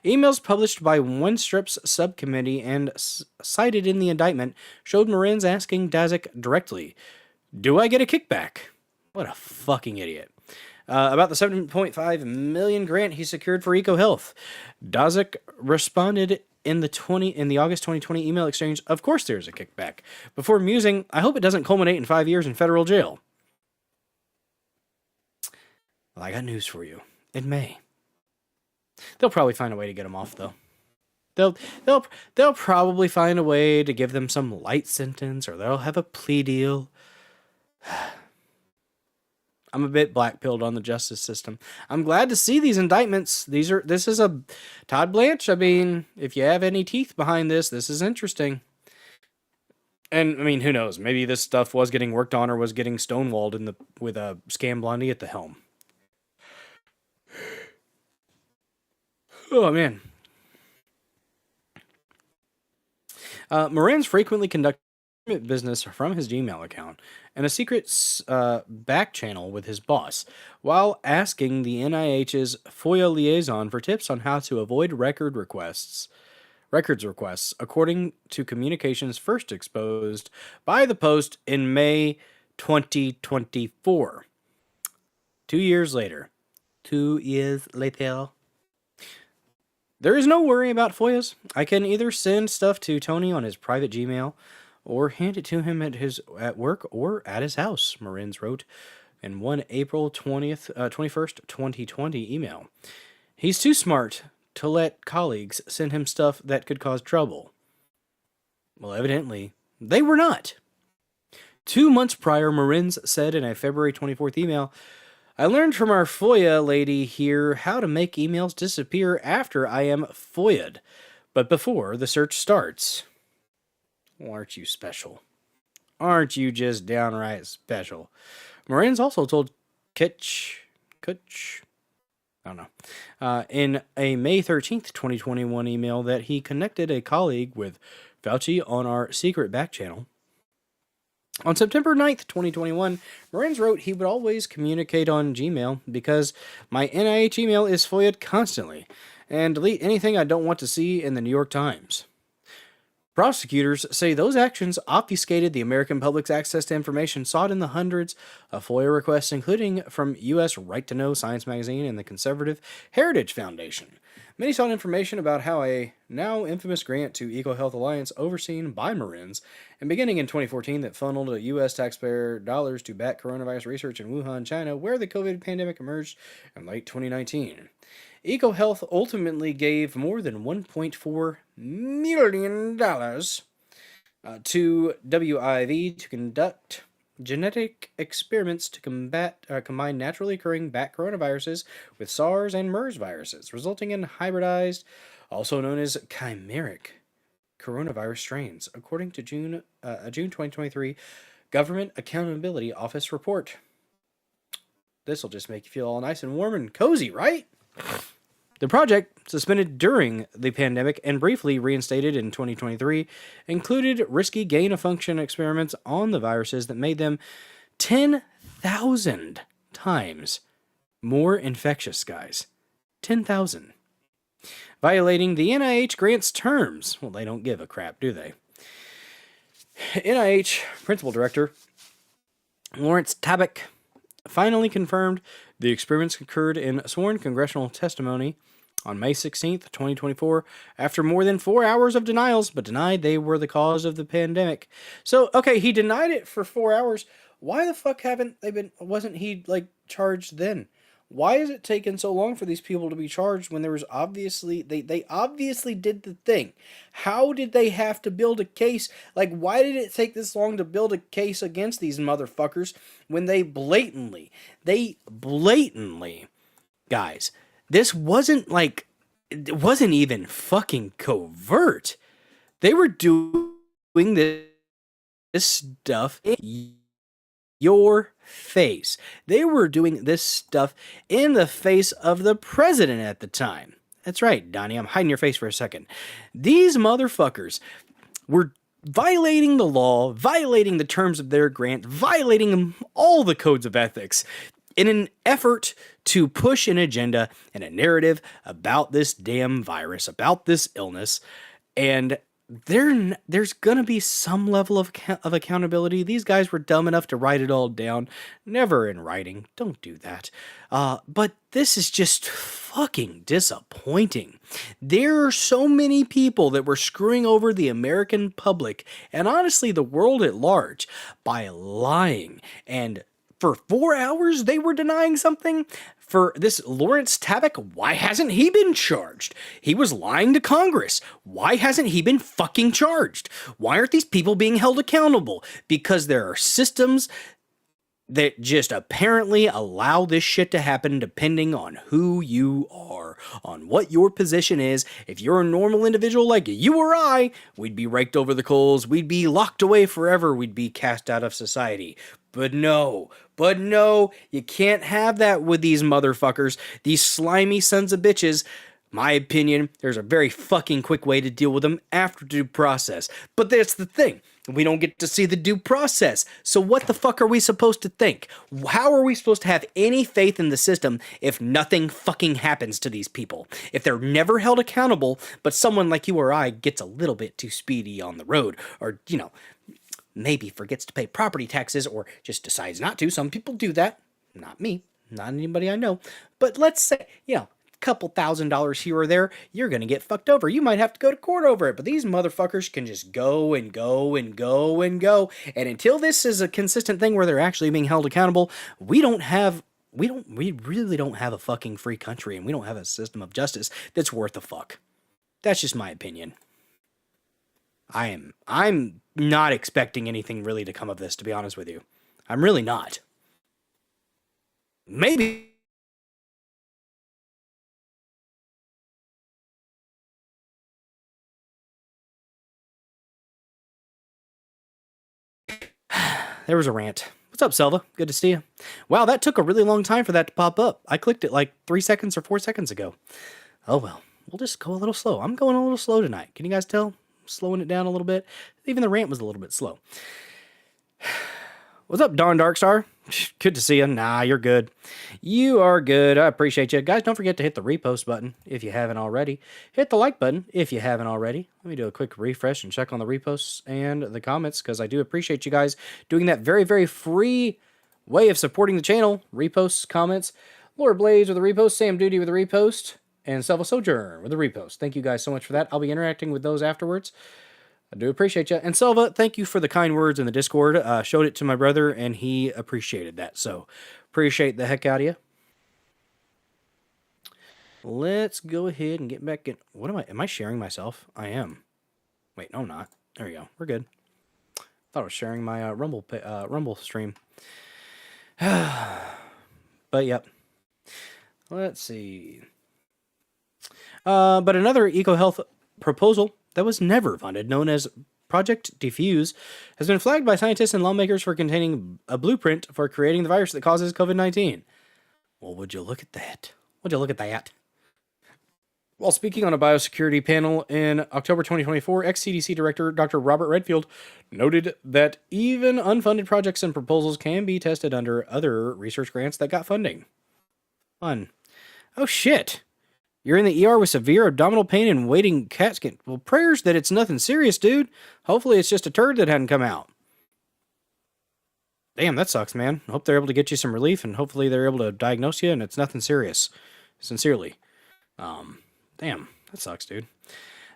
Emails published by OneStrip's subcommittee and cited in the indictment showed Marins asking Daszak directly, "Do I get a kickback?" What a fucking idiot. About the $7.5 million grant he secured for EcoHealth. Daszak responded in the August 2020 email exchange, "Of course there's a kickback," before musing, "I hope it doesn't culminate in 5 years in federal jail." Well, I got news for you. It may. They'll probably find a way to get him off, though. They'll probably find a way to give them some light sentence, or they'll have a plea deal. I'm a bit black-pilled on the justice system. I'm glad to see these indictments. This is a Todd Blanche. I mean, if you have any teeth behind this is interesting. And I mean, who knows? Maybe this stuff was getting worked on or was getting stonewalled with a Scam Blondie at the helm. Oh, man. Marins frequently conducted business from his Gmail account and a secret back channel with his boss, while asking the NIH's FOIA liaison for tips on how to avoid records requests, according to communications first exposed by the Post in May 2024. 2 years later. There is no worry about FOIAs. I can either send stuff to Tony on his private Gmail or hand it to him at work or at his house, Marins wrote in one April 21st, 2020 email. He's too smart to let colleagues send him stuff that could cause trouble. Well, evidently, they were not. 2 months prior, Marin's said in a February 24th email, I learned from our FOIA lady here how to make emails disappear after I am FOIA'd, but before the search starts. Well, aren't you special? Aren't you just downright special? Marin's also told Kutch, I don't know, in a May 13th, 2021 email that he connected a colleague with Fauci on our secret back channel. On September 9th, 2021, Marin's wrote he would always communicate on Gmail because my NIH email is FOIA'd constantly and delete anything I don't want to see in the New York Times. Prosecutors say those actions obfuscated the American public's access to information sought in the hundreds of FOIA requests, including from U.S. Right to Know Science Magazine and the Conservative Heritage Foundation. Many sought information about how a now infamous grant to EcoHealth Alliance overseen by Marines and beginning in 2014 that funneled U.S. taxpayer dollars to back coronavirus research in Wuhan, China, where the COVID pandemic emerged in late 2019. EcoHealth ultimately gave more than $1.4 million to WIV to conduct genetic experiments to combine naturally occurring bat coronaviruses with SARS and MERS viruses, resulting in hybridized, also known as chimeric, coronavirus strains, according to June 2023 Government Accountability Office report. This will just make you feel all nice and warm and cozy, right? The project, suspended during the pandemic and briefly reinstated in 2023, included risky gain-of-function experiments on the viruses that made them 10,000 times more infectious, guys. 10,000. Violating the NIH grant's terms. Well, they don't give a crap, do they? NIH Principal Director Lawrence Tabak finally confirmed the experiments occurred in sworn congressional testimony on May 16th, 2024, after more than 4 hours of denials, but denied they were the cause of the pandemic. So, okay, he denied it for 4 hours. Why the fuck wasn't he, charged then? Why is it taking so long for these people to be charged when there was obviously, they obviously did the thing? How did they have to build a case? Why did it take this long to build a case against these motherfuckers when they blatantly, guys, this wasn't it wasn't even fucking covert. They were doing this stuff in your face. They were doing this stuff in the face of the president at the time. That's right, Donnie, I'm hiding your face for a second. These motherfuckers were violating the law, violating the terms of their grant, violating all the codes of ethics in an effort to push an agenda and a narrative about this damn virus, about this illness, and there's gonna be some level of accountability. These guys were dumb enough to write it all down. Never in writing. Don't do that. But this is just fucking disappointing. There are so many people that were screwing over the American public and honestly the world at large by lying. And for 4 hours they were denying something. For this Lawrence Tabak, why hasn't he been charged? He was lying to Congress. Why hasn't he been fucking charged? Why aren't these people being held accountable? Because there are systems that just apparently allow this shit to happen depending on who you are, on what your position is. If you're a normal individual like you or I, we'd be raked over the coals, we'd be locked away forever, we'd be cast out of society. But no, you can't have that with these motherfuckers, these slimy sons of bitches. My opinion, there's a very fucking quick way to deal with them after due process. But that's the thing. We don't get to see the due process. So what the fuck are we supposed to think? How are we supposed to have any faith in the system if nothing fucking happens to these people? If they're never held accountable, but someone like you or I gets a little bit too speedy on the road, or, maybe forgets to pay property taxes or just decides not to. Some people do that. Not me. Not anybody I know. But let's say, couple $1,000s here or there, you're going to get fucked over. You might have to go to court over it, but these motherfuckers can just go and go and go and go. And until this is a consistent thing where they're actually being held accountable, we really don't have a fucking free country, and we don't have a system of justice that's worth a fuck. That's just my opinion. I'm not expecting anything really to come of this, to be honest with you. I'm really not. Maybe. There was a rant. What's up, Selva? Good to see you. Wow, that took a really long time for that to pop up. I clicked it like 3 seconds or 4 seconds ago. Oh well, we'll just go a little slow. I'm going a little slow tonight. Can you guys tell? I'm slowing it down a little bit. Even the rant was a little bit slow. What's up, Dawn Darkstar? Good to see you. Nah, you're good. You are good. I appreciate you. Guys, don't forget to hit the repost button if you haven't already. Hit the like button if you haven't already. Let me do a quick refresh and check on the reposts and the comments, because I do appreciate you guys doing that very, very free way of supporting the channel. Reposts, comments. Lord Blaze with a repost. Sam Duty with a repost. And Selva Sojourn with a repost. Thank you guys so much for that. I'll be interacting with those afterwards. I do appreciate you. And Selva, thank you for the kind words in the Discord. Showed it to my brother, and he appreciated that. So, appreciate the heck out of you. Let's go ahead and get back in. What am I sharing myself? I am. Wait, no, I'm not. There we go. We're good. Thought I was sharing my Rumble stream. But, yep. Let's see. But another eco-health proposal that was never funded, known as Project Defuse, has been flagged by scientists and lawmakers for containing a blueprint for creating the virus that causes COVID-19. Well, would you look at that? Would you look at that? While speaking on a biosecurity panel in October 2024, ex-CDC Director Dr. Robert Redfield noted that even unfunded projects and proposals can be tested under other research grants that got funding. Fun. Oh, shit. You're in the ER with severe abdominal pain and waiting CAT scan. Well, prayers that it's nothing serious, dude. Hopefully it's just a turd that hadn't come out. Damn, that sucks, man. I hope they're able to get you some relief, and hopefully they're able to diagnose you and it's nothing serious. Sincerely. Damn, that sucks, dude.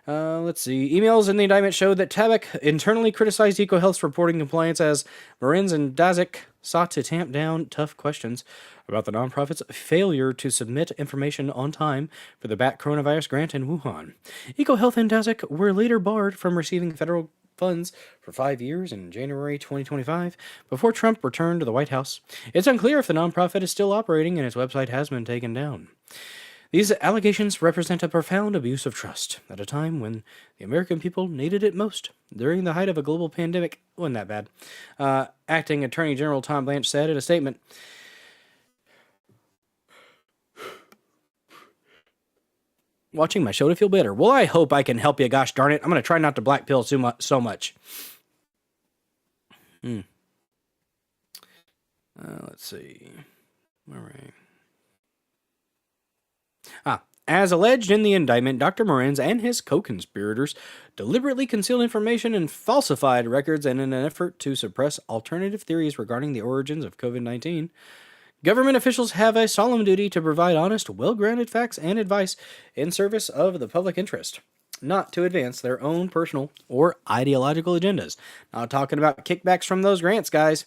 Let's see. Emails in the indictment showed that Tabak internally criticized EcoHealth's reporting compliance as Marins and Dazik sought to tamp down tough questions about the nonprofit's failure to submit information on time for the bat coronavirus grant in Wuhan. EcoHealth and Dazik were later barred from receiving federal funds for 5 years in January 2025 before Trump returned to the White House. It's unclear if the nonprofit is still operating and its website has been taken down. These allegations represent a profound abuse of trust at a time when the American people needed it most. During the height of a global pandemic, wasn't that bad, Acting Attorney General Tom Blanche said in a statement, watching my show to feel better. Well, I hope I can help you, gosh darn it. I'm going to try not to black pill so much. Let's see. All right. As alleged in the indictment, Dr. Marins and his co-conspirators deliberately concealed information and falsified records in an effort to suppress alternative theories regarding the origins of COVID-19. Government officials have a solemn duty to provide honest, well-grounded facts and advice in service of the public interest, not to advance their own personal or ideological agendas. Not talking about kickbacks from those grants, guys.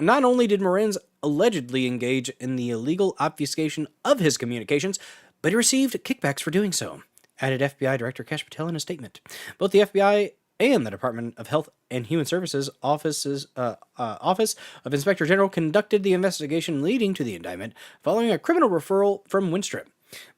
Not only did Marins allegedly engage in the illegal obfuscation of his communications, but he received kickbacks for doing so, added FBI Director Kash Patel in a statement. Both the FBI and the Department of Health and Human Services Office of Inspector General conducted the investigation leading to the indictment following a criminal referral from Winstrip.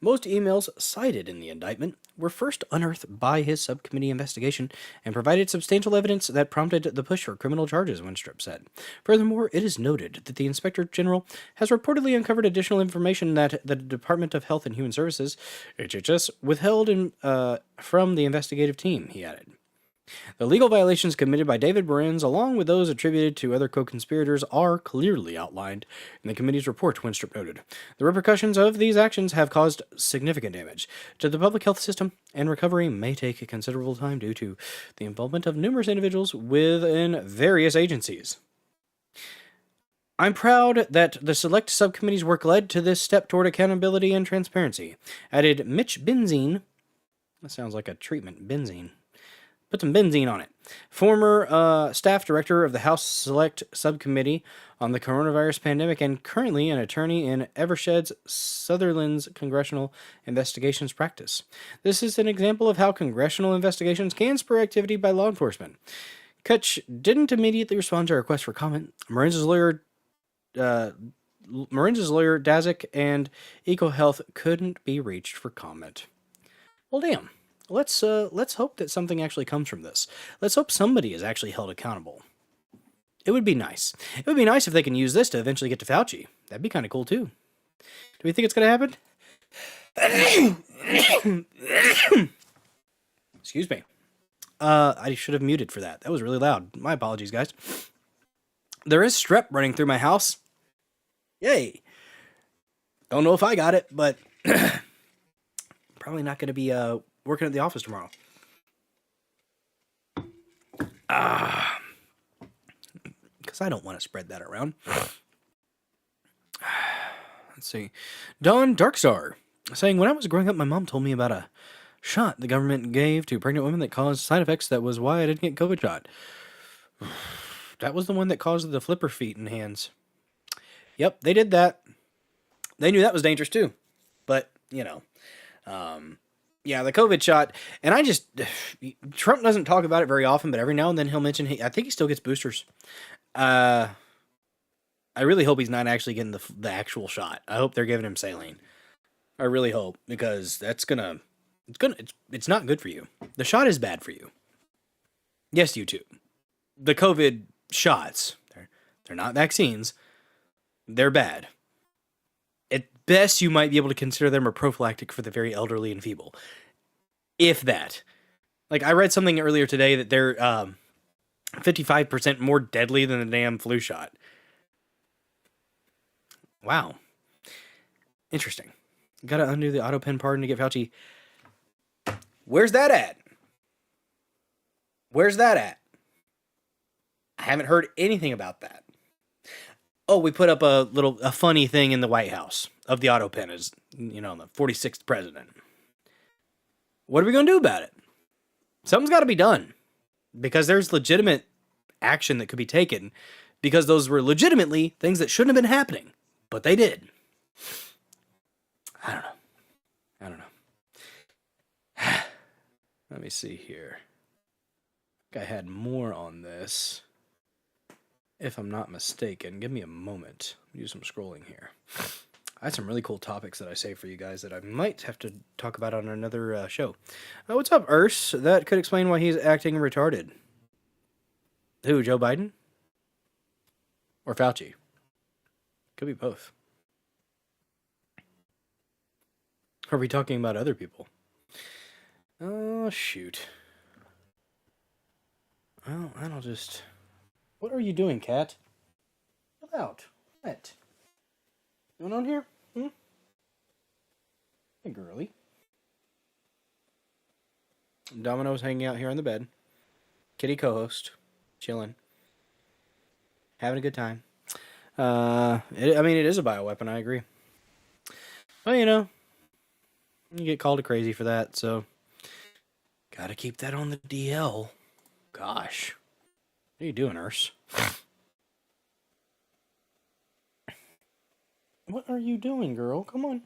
Most emails cited in the indictment were first unearthed by his subcommittee investigation and provided substantial evidence that prompted the push for criminal charges, Winstrip said. Furthermore, it is noted that the Inspector General has reportedly uncovered additional information that the Department of Health and Human Services, HHS, withheld from the investigative team, he added. The legal violations committed by David Marins, along with those attributed to other co-conspirators, are clearly outlined in the committee's report, Winstrip noted. The repercussions of these actions have caused significant damage to the public health system, and recovery may take a considerable time due to the involvement of numerous individuals within various agencies. I'm proud that the select subcommittee's work led to this step toward accountability and transparency, added Mitch Benzine. That sounds like a treatment, benzene. Put some benzene on it. Former staff director of the House Select Subcommittee on the coronavirus pandemic and currently an attorney in Eversheds Sutherland's congressional investigations practice. This is an example of how congressional investigations can spur activity by law enforcement. Kutch didn't immediately respond to a request for comment. Marin's lawyer Dazik and EcoHealth couldn't be reached for comment. Well, damn. Let's hope that something actually comes from this. Let's hope somebody is actually held accountable. It would be nice. It would be nice if they can use this to eventually get to Fauci. That'd be kind of cool too. Do we think it's going to happen? Excuse me. I should have muted for that. That was really loud. My apologies, guys. There is strep running through my house. Yay. Don't know if I got it, but probably not going to be working at the office tomorrow. Because I don't want to spread that around. Let's see. Dawn Darkstar saying, when I was growing up, my mom told me about a shot the government gave to pregnant women that caused side effects. That was why I didn't get COVID shot. That was the one that caused the flipper feet and hands. Yep, they did that. They knew that was dangerous too. But, you know, yeah, the COVID shot. And I just, Trump doesn't talk about it very often, but every now and then he'll mention, I think he still gets boosters. I really hope he's not actually getting the actual shot. I hope they're giving him saline. I really hope, because that's it's not good for you. The shot is bad for you. Yes, YouTube. The COVID shots, they're not vaccines. They're bad. At best, you might be able to consider them a prophylactic for the very elderly and feeble. If that. Like, I read something earlier today that they're 55% more deadly than the damn flu shot. Wow. Interesting. Gotta undo the auto pen pardon to get Fauci. Where's that at? Where's that at? I haven't heard anything about that. Oh, we put up a funny thing in the White House of the auto pen as, you know, the 46th president. What are we going to do about it? Something's got to be done, because there's legitimate action that could be taken, because those were legitimately things that shouldn't have been happening, but they did. I don't know. Let me see here. I think I had more on this, if I'm not mistaken. Give me a moment. Do some scrolling here. I had some really cool topics that I saved for you guys that I might have to talk about on another show. What's up, Urs? That could explain why he's acting retarded. Who, Joe Biden? Or Fauci? Could be both. Are we talking about other people? Oh, shoot. Well, I don't just... What are you doing, cat? Get out. What? Going on here? Hey, girly. Domino's hanging out here on the bed. Kitty co-host. Chilling. Having a good time. It is a bioweapon, I agree. Well, you know, you get called crazy for that, so gotta keep that on the DL. Gosh. What are you doing, Urs? What are you doing, girl? Come on.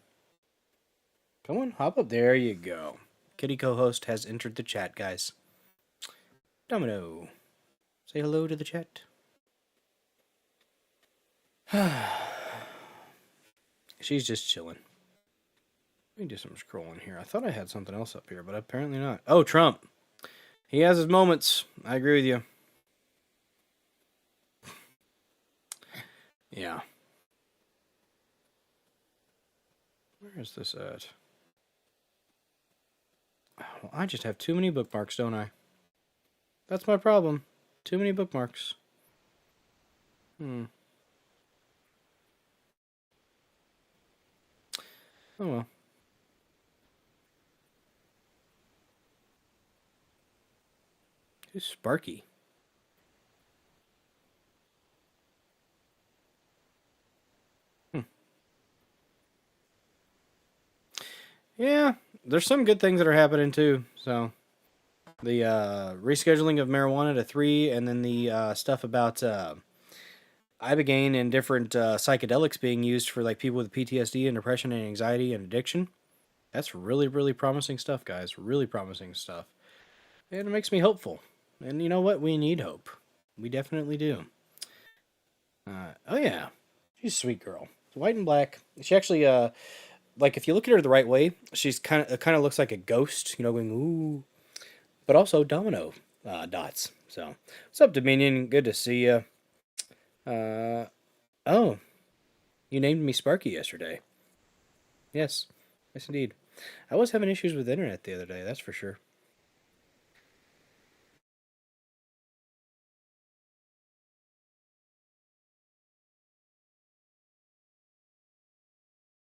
Come on, hop up. There you go. Kitty co-host has entered the chat, guys. Domino. Say hello to the chat. She's just chilling. Let me do some scrolling here. I thought I had something else up here, but apparently not. Oh, Trump. He has his moments. I agree with you. Yeah. Where is this at? Well, I just have too many bookmarks, don't I? That's my problem. Too many bookmarks. Oh well. Who's Sparky? Yeah, there's some good things that are happening too. So, the rescheduling of marijuana to 3, and then the stuff about ibogaine and different psychedelics being used for like people with PTSD and depression and anxiety and addiction. That's really, really promising stuff, guys. Really promising stuff. And it makes me hopeful. And you know what? We need hope. We definitely do. Oh yeah, she's a sweet girl. White and black. She actually, like if you look at her the right way, she's kind of looks like a ghost, you know, going ooh, but also domino dots. So, what's up, Dominion? Good to see you. Oh, you named me Sparky yesterday. Yes, yes indeed. I was having issues with the internet the other day. That's for sure.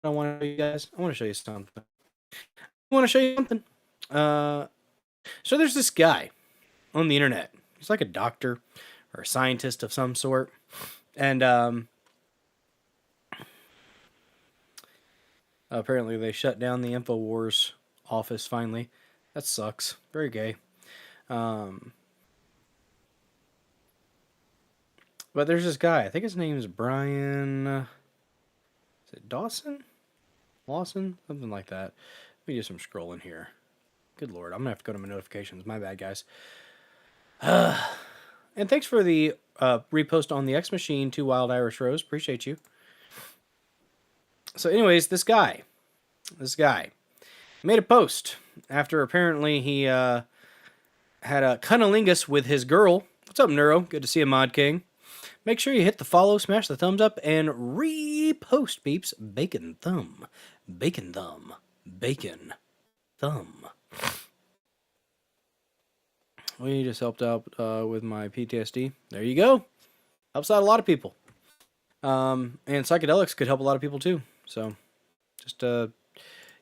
I want to show you guys. I want to show you something. I want to show you something. So there's this guy on the internet. He's like a doctor or a scientist of some sort, and apparently they shut down the InfoWars office finally. That sucks. Very gay. But there's this guy. I think his name's Brian. Is it Dawson? Lawson? Something like that. Let me do some scrolling here. Good lord, I'm gonna have to go to my notifications. My bad, guys. And thanks for the repost on the X Machine 2 Wild Irish Rose. Appreciate you. So, anyways, this guy made a post after apparently he had a cunnilingus with his girl. What's up, Neuro? Good to see you, Mod King. Make sure you hit the follow, smash the thumbs up, and repost, peeps. Bacon thumb. Bacon thumb. Bacon thumb. We just helped out with my PTSD. There you go. Helps out a lot of people. And psychedelics could help a lot of people too. So just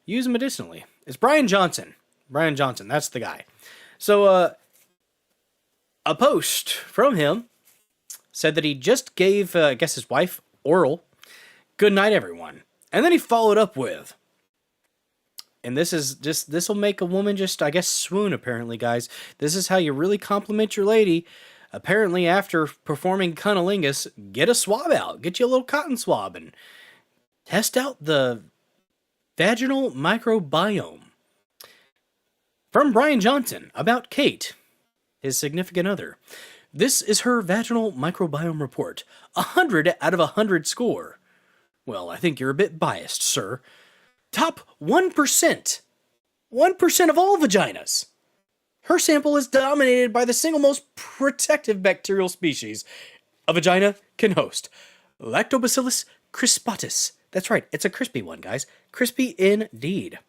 use them medicinally. It's Brian Johnson. Brian Johnson, that's the guy. So a post from him said that he just gave, I guess, his wife oral. Good night, everyone. And then he followed up with, and this will make a woman just, I guess, swoon, apparently, guys. This is how you really compliment your lady. Apparently, after performing cunnilingus, get a swab out. Get you a little cotton swab and test out the vaginal microbiome. From Brian Johnson about Kate, his significant other. This is her vaginal microbiome report. 100 out of 100 score. Well, I think you're a bit biased, sir. Top 1%. 1% of all vaginas. Her sample is dominated by the single most protective bacterial species a vagina can host. Lactobacillus crispatus. That's right, it's a crispy one, guys. Crispy indeed.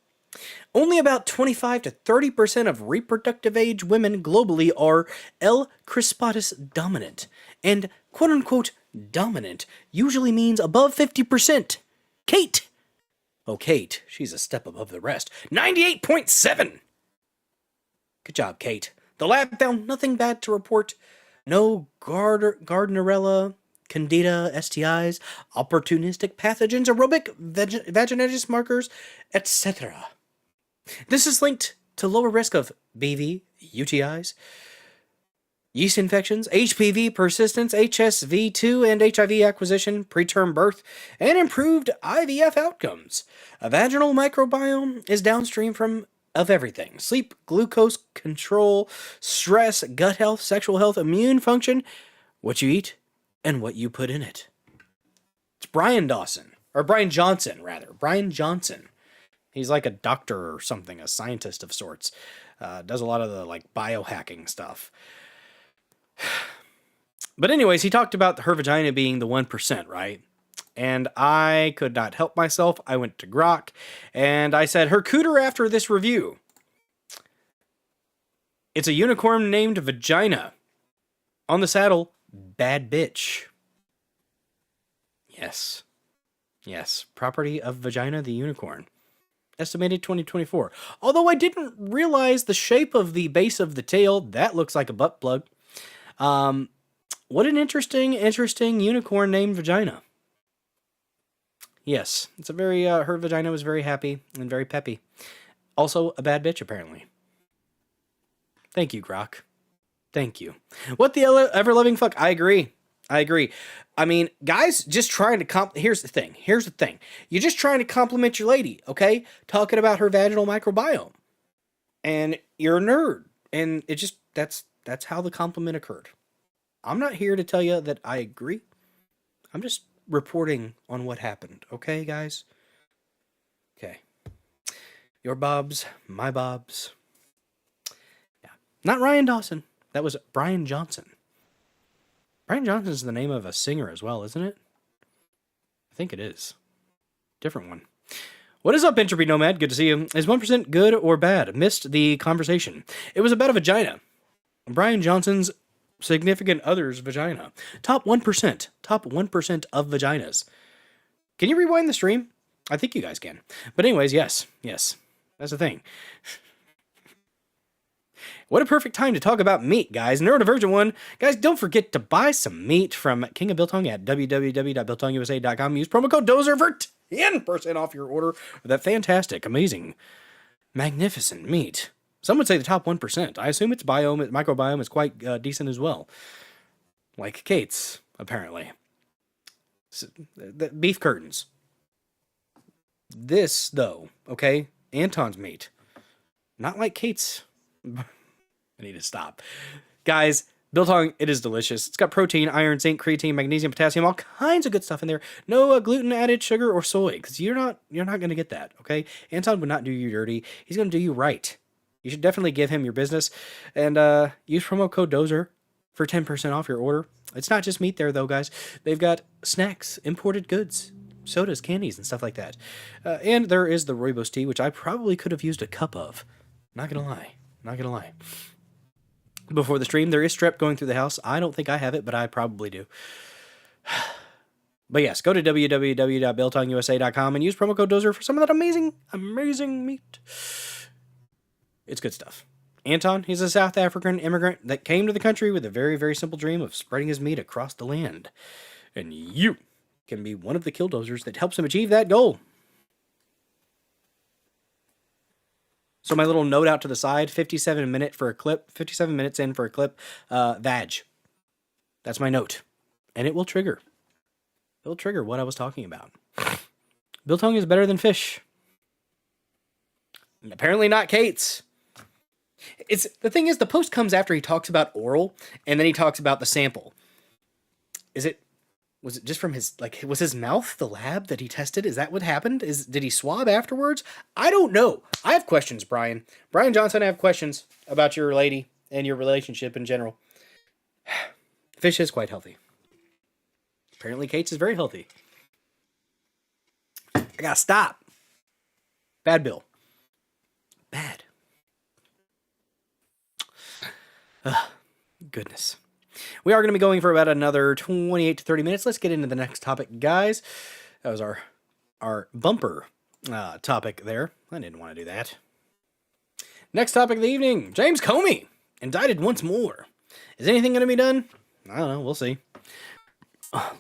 Only about 25 to 30% of reproductive age women globally are L. crispatus dominant. And quote-unquote dominant usually means above 50%. Kate! Oh, Kate, she's a step above the rest. 98.7! Good job, Kate. The lab found nothing bad to report. No Gardnerella, Candida, STIs, opportunistic pathogens, aerobic vaginitis markers, etc. This is linked to lower risk of BV, UTIs, yeast infections, HPV persistence, HSV2 and HIV acquisition, preterm birth, and improved IVF outcomes. A vaginal microbiome is downstream of everything. Sleep, glucose control, stress, gut health, sexual health, immune function, what you eat, and what you put in it. It's Brian Johnson, rather. Brian Johnson. He's like a doctor or something, a scientist of sorts. Does a lot of the like biohacking stuff. But anyways, he talked about her vagina being the 1%, right? And I could not help myself. I went to Grok and I said, her cooter after this review. It's a unicorn named Vagina. On the saddle, bad bitch. Yes. Yes. Property of Vagina the unicorn. Estimated 2024. Although I didn't realize the shape of the base of the tail. That looks like a butt plug. What an interesting unicorn named Vagina. Yes, it's a very, her vagina was very happy and very peppy. Also, a bad bitch, apparently. Thank you, Grok. Thank you. What the ever-loving fuck? I agree. I agree. I mean, guys, just trying to here's the thing. You're just trying to compliment your lady, okay? Talking about her vaginal microbiome. And you're a nerd. And it just that's how the compliment occurred. I'm not here to tell you that I agree. I'm just reporting on what happened, okay, guys? Okay. Your Bobs, my Bobs. Yeah. Not Ryan Dawson. That was Brian Johnson. Brian Johnson is the name of a singer as well, isn't it? I think it is. Different one. What is up, Entropy Nomad? Good to see you. Is 1% good or bad? Missed the conversation. It was about a vagina. Brian Johnson's significant other's vagina. Top 1%. Top 1% of vaginas. Can you rewind the stream? I think you guys can. But anyways, yes. That's the thing. What a perfect time to talk about meat, guys. Neurodivergent one. Guys, don't forget to buy some meat from King of Biltong at www.biltongusa.com. Use promo code DOZER for 10% off your order of that fantastic, amazing, magnificent meat. Some would say the top 1%. I assume its microbiome is quite decent as well. Like Kate's, apparently. The beef curtains. This, though, okay? Anton's meat. Not like Kate's. I need to stop. Guys, Biltong, it is delicious. It's got protein, iron, zinc, creatine, magnesium, potassium, all kinds of good stuff in there. No gluten added, sugar, or soy, because you're not going to get that, okay? Anton would not do you dirty. He's going to do you right. You should definitely give him your business. And use promo code DOZER for 10% off your order. It's not just meat there, though, guys. They've got snacks, imported goods, sodas, candies, and stuff like that. And there is the rooibos tea, which I probably could have used a cup of. Not going to lie. Before the stream, there is strep going through the house. I don't think I have it, but I probably do. But yes, go to www.biltongusa.com and use promo code DOZER for some of that amazing meat. It's good stuff. Anton, he's a South African immigrant that came to the country with a very, very simple dream of spreading his meat across the land. And you can be one of the killdozers that helps him achieve that goal. So my little note out to the side, 57 minutes in for a clip, vag. That's my note. And it will trigger. It'll trigger what I was talking about. Biltong is better than fish. And apparently not Kate's. The thing is, the post comes after he talks about oral, and then he talks about the sample. Was it just from was his mouth the lab that he tested? Is that what happened? Did he swab afterwards? I don't know. I have questions, Brian. Brian Johnson, I have questions about your lady and your relationship in general. Fish is quite healthy. Apparently Kate's is very healthy. I gotta stop. Bad Bill. Bad. Goodness. We are going to be going for about another 28 to 30 minutes. Let's get into the next topic, guys. That was our bumper topic there. I didn't want to do that. Next topic of the evening. James Comey, indicted once more. Is anything going to be done? I don't know. We'll see.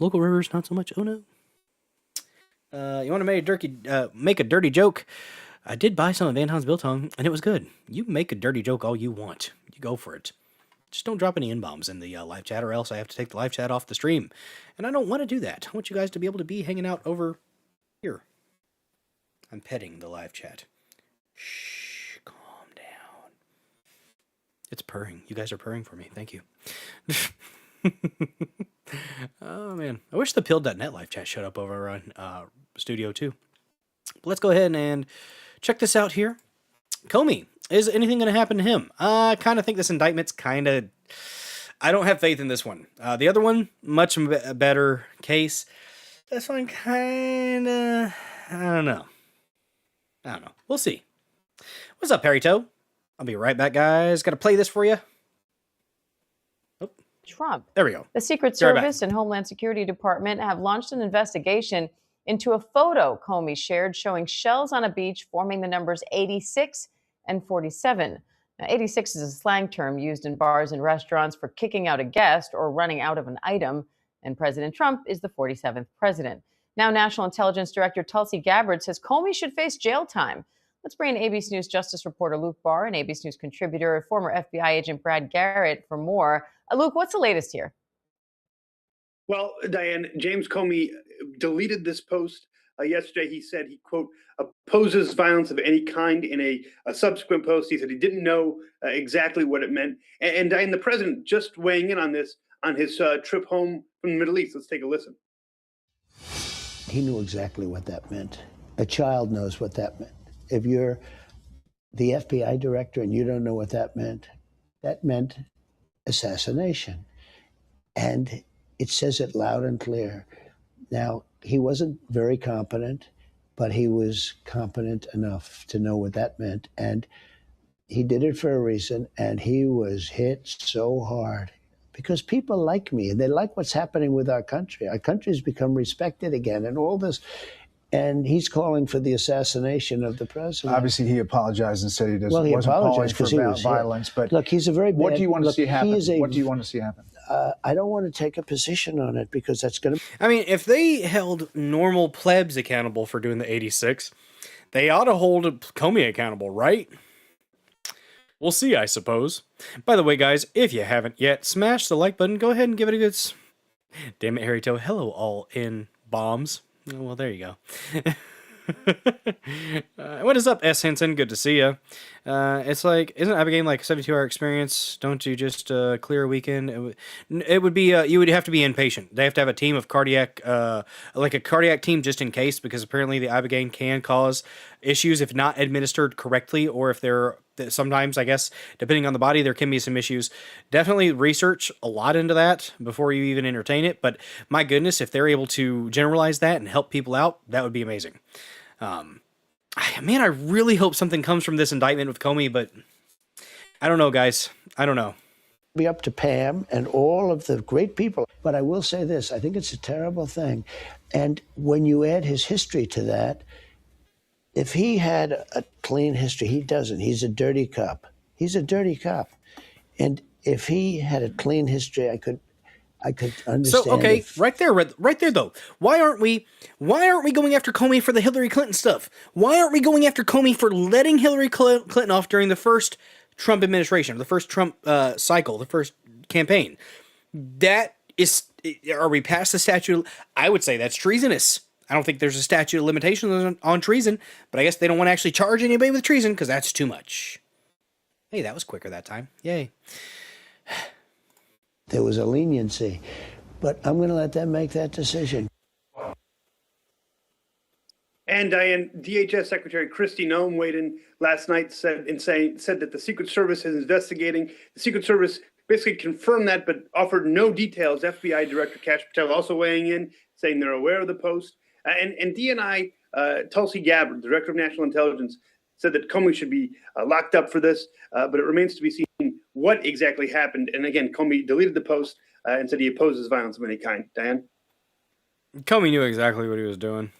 Local rivers, not so much. Oh, no. You want to make a dirty joke? I did buy some of Anton's Biltong, and it was good. You make a dirty joke all you want. You go for it. Just don't drop any N-bombs in the live chat, or else I have to take the live chat off the stream. And I don't want to do that. I want you guys to be able to be hanging out over here. I'm petting the live chat. Shh, calm down. It's purring. You guys are purring for me. Thank you. Oh, man. I wish the Pilled.net live chat showed up over on Studio 2. But let's go ahead and check this out here. Comey. Is anything going to happen to him? I kind of think this indictment's I don't have faith in this one. The other one, much better case. This one kind of, I don't know. We'll see. What's up, Perry Toe? I'll be right back, guys. Got to play this for you. Oh, Trump. There we go. The Secret Service and Homeland Security Department have launched an investigation into a photo Comey shared showing shells on a beach forming the numbers 86 and 47. Now, 86 is a slang term used in bars and restaurants for kicking out a guest or running out of an item, and President Trump is the 47th president. Now, National Intelligence Director Tulsi Gabbard says Comey should face jail time. Let's bring in ABC News Justice reporter Luke Barr and ABC News contributor, former FBI agent Brad Garrett for more. Luke, what's the latest here? Well, Diane, James Comey deleted this post yesterday. He said he, quote, opposes violence of any kind in a subsequent post. He said he didn't know exactly what it meant. And Diane, the president just weighing in on this on his trip home from the Middle East. Let's take a listen. He knew exactly what that meant. A child knows what that meant. If you're the FBI director and you don't know what that meant assassination. And it says it loud and clear. Now, he wasn't very competent, but he was competent enough to know what that meant. And he did it for a reason, and he was hit so hard because people like me, and they like what's happening with our country. Our country's become respected again, and all this. And he's calling for the assassination of the president. Obviously, he apologized and said he Well, he wasn't calling apologized for 'cause he was violence. But look, he's a very bad. what do you want to look, see happen? he is a- What do you want to see happen? I don't want to take a position on it because that's going to. I mean, if they held normal plebs accountable for doing the 86, they ought to hold Comey accountable, right? We'll see, I suppose. By the way, guys, if you haven't yet, smash the like button. Go ahead and give it a good... Damn it, Harry Toe. Hello, all in bombs. Oh, well, there you go. What is up, S. Henson? Good to see you. It's like, isn't Abigail like a 72-hour experience? Don't you just clear a weekend? It would be, you would have to be inpatient. They have to have a team of cardiac, like a cardiac team just in case, because apparently the Ibogaine can cause issues if not administered correctly, or if they're, sometimes, I guess, depending on the body, there can be some issues. Definitely research a lot into that before you even entertain it, but my goodness, if they're able to generalize that and help people out, that would be amazing. Man, I really hope something comes from this indictment with Comey, but I don't know, guys. I don't know. Be up to Pam and all of the great people. But I will say this, I think it's a terrible thing. And when you add his history to that, if he had a clean history, he doesn't. He's a dirty cop. He's a dirty cop. And if he had a clean history, I could understand. So, okay, right there though. Why aren't we going after Comey for the Hillary Clinton stuff? Why aren't we going after Comey for letting Hillary Clinton off during the first Trump administration, the first Trump cycle, the first campaign? That is, are we past the statute? I would say that's treasonous. I don't think there's a statute of limitations on treason, but I guess they don't want to actually charge anybody with treason because that's too much. Hey, that was quicker that time. Yay. There was a leniency, but I'm going to let them make that decision. And Diane, DHS Secretary Kristi Noem weighed in last night, said that the Secret Service is investigating. The Secret Service basically confirmed that, but offered no details. FBI Director Kash Patel also weighing in, saying they're aware of the post. And DNI, Tulsi Gabbard, Director of National Intelligence, said that Comey should be locked up for this, but it remains to be seen what exactly happened. And again, Comey deleted the post and said he opposes violence of any kind. Diane? Comey knew exactly what he was doing.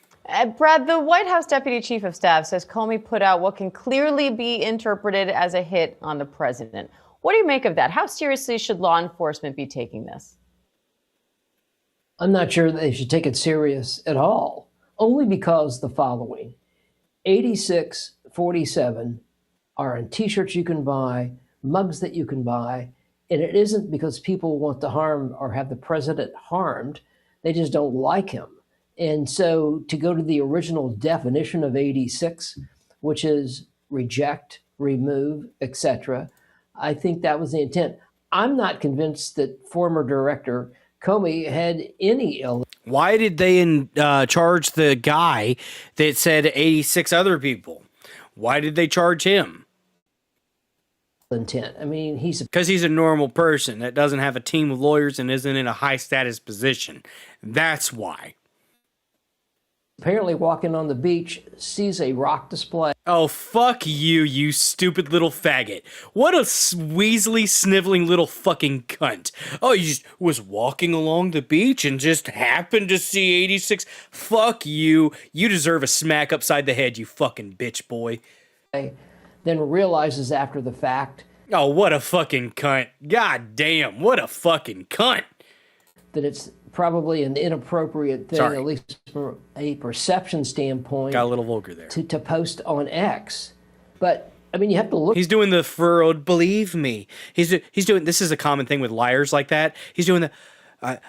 Brad, the White House Deputy Chief of Staff says Comey put out what can clearly be interpreted as a hit on the president. What do you make of that? How seriously should law enforcement be taking this? I'm not sure they should take it serious at all, only because the following. 8647 are in T-shirts you can buy, mugs that you can buy, and it isn't because people want to harm or have the president harmed. They just don't like him. And so to go to the original definition of 86, which is reject, remove, etc., I think that was the intent. I'm not convinced that former director Comey had any ill. Why did they charge the guy that said 86 other people? Why did they charge him? Intent. I mean, because he's a normal person that doesn't have a team of lawyers and isn't in a high status position. That's why. Apparently walking on the beach, sees a rock display. Oh, fuck you, you stupid little faggot. What a weaselly, sniveling little fucking cunt. Oh, you just was walking along the beach and just happened to see 86. Fuck you. You deserve a smack upside the head, you fucking bitch boy. Then realizes after the fact. Oh, what a fucking cunt. God damn, what a fucking cunt. That it's probably an inappropriate thing, at least from a perception standpoint. Got a little vulgar there. To post on X. But, I mean, you have to look. He's doing the furrowed, believe me. He's doing, this is a common thing with liars like that. He's doing the,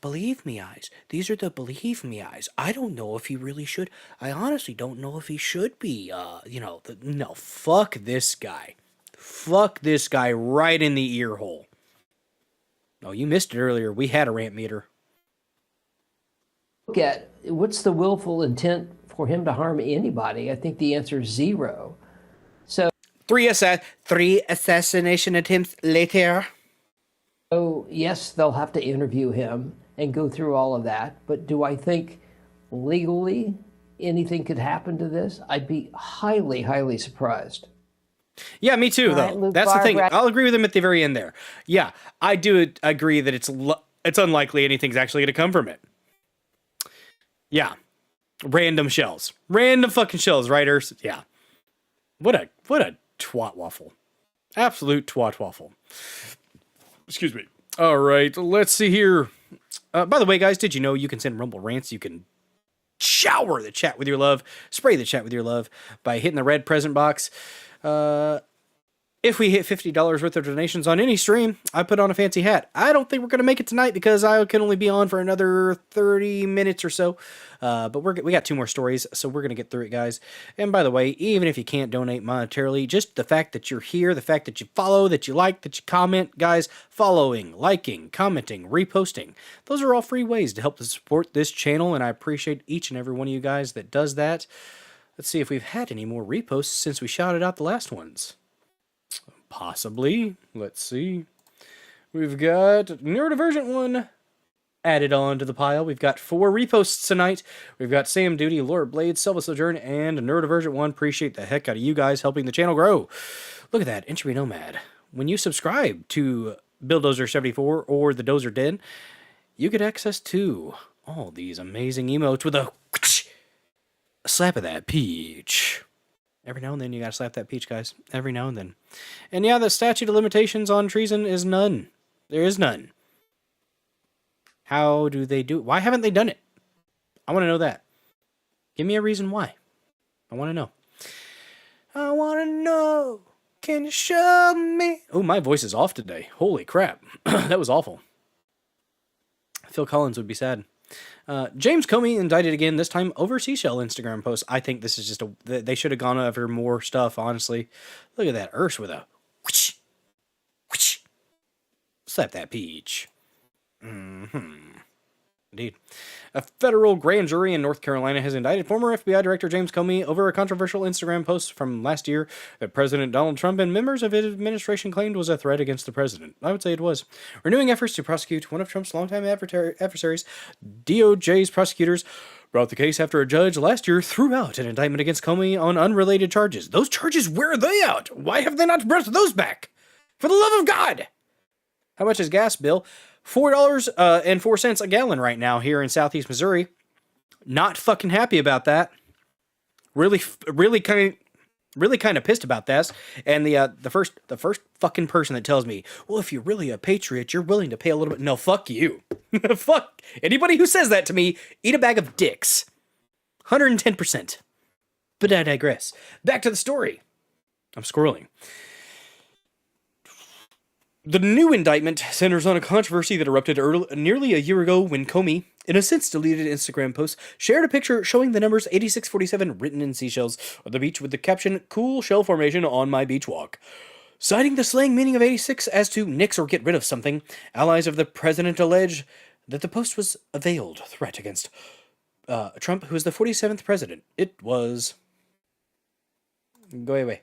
Believe me eyes. These are the believe me eyes. I don't know if he really should. I honestly don't know if he should be, no, fuck this guy. Fuck this guy right in the ear hole. Oh, you missed it earlier. We had a rant meter. Look at what's the willful intent for him to harm anybody? I think the answer is zero. So Three assassination attempts later. yes, they'll have to interview him and go through all of that. But do I think legally anything could happen to this? I'd be highly, highly surprised. Yeah, me too, though. Luke, That's the thing. Barbara- I'll agree with him at the very end there. Yeah, I do agree that it's unlikely anything's actually going to come from it. Yeah. Random shells. Random fucking shells, writers. Yeah. What a twat waffle. Absolute twat waffle. Excuse me. All right, let's see here. By the way, guys, did you know you can send Rumble rants? You can shower the chat with your love, spray the chat with your love by hitting the red present box. If we hit $50 worth of donations on any stream, I put on a fancy hat. I don't think we're going to make it tonight because I can only be on for another 30 minutes or so. But we got 2 more stories, so we're going to get through it, guys. And by the way, even if you can't donate monetarily, just the fact that you're here, the fact that you follow, that you like, that you comment, guys, following, liking, commenting, reposting, those are all free ways to help to support this channel, and I appreciate each and every one of you guys that does that. Let's see if we've had any more reposts since we shouted out the last ones. Possibly. Let's see. We've got Neurodivergent 1 added on to the pile. We've got 4 reposts tonight. We've got Sam Duty, Lord Blade, Silva Sojourn, and Neurodivergent 1. Appreciate the heck out of you guys helping the channel grow. Look at that, Entry Nomad. When you subscribe to Bulldozer74 or the Dozer Den, you get access to all these amazing emotes with a slap of that peach. Every now and then you gotta slap that peach, guys. Every now and then. And yeah, the statute of limitations on treason is none. There is none. How do they do it? Why haven't they done it? I want to know that. Give me a reason why. I want to know. I want to know. Can you show me? Oh, my voice is off today. Holy crap. That was awful. Phil Collins would be sad. James Comey indicted again, this time over seashell Instagram posts. I think this is just they should have gone over more stuff, honestly. Look at that Ursh with a whoosh, whoosh. Slap that peach. Indeed. A federal grand jury in North Carolina has indicted former FBI Director James Comey over a controversial Instagram post from last year that President Donald Trump and members of his administration claimed was a threat against the president. I would say it was. Renewing efforts to prosecute one of Trump's longtime adversaries, DOJ's prosecutors brought the case after a judge last year threw out an indictment against Comey on unrelated charges. Those charges, where are they out? Why have they not brought those back? For the love of God! How much is gas bill? $4.04 a gallon right now here in Southeast Missouri. Not fucking happy about that. Really kind of pissed about this. And the first fucking person that tells me, well, if you're really a patriot, you're willing to pay a little bit. No, fuck you. Fuck anybody who says that to me. Eat a bag of dicks. 110%. But I digress. Back to the story. I'm scrolling. The new indictment centers on a controversy that erupted nearly a year ago when Comey, in a since-deleted Instagram post, shared a picture showing the numbers 8647 written in seashells on the beach with the caption, "Cool shell formation on my beach walk." Citing the slang meaning of 86 as to nix or get rid of something, allies of the president allege that the post was a veiled threat against Trump, who is the 47th president. It was... Go away.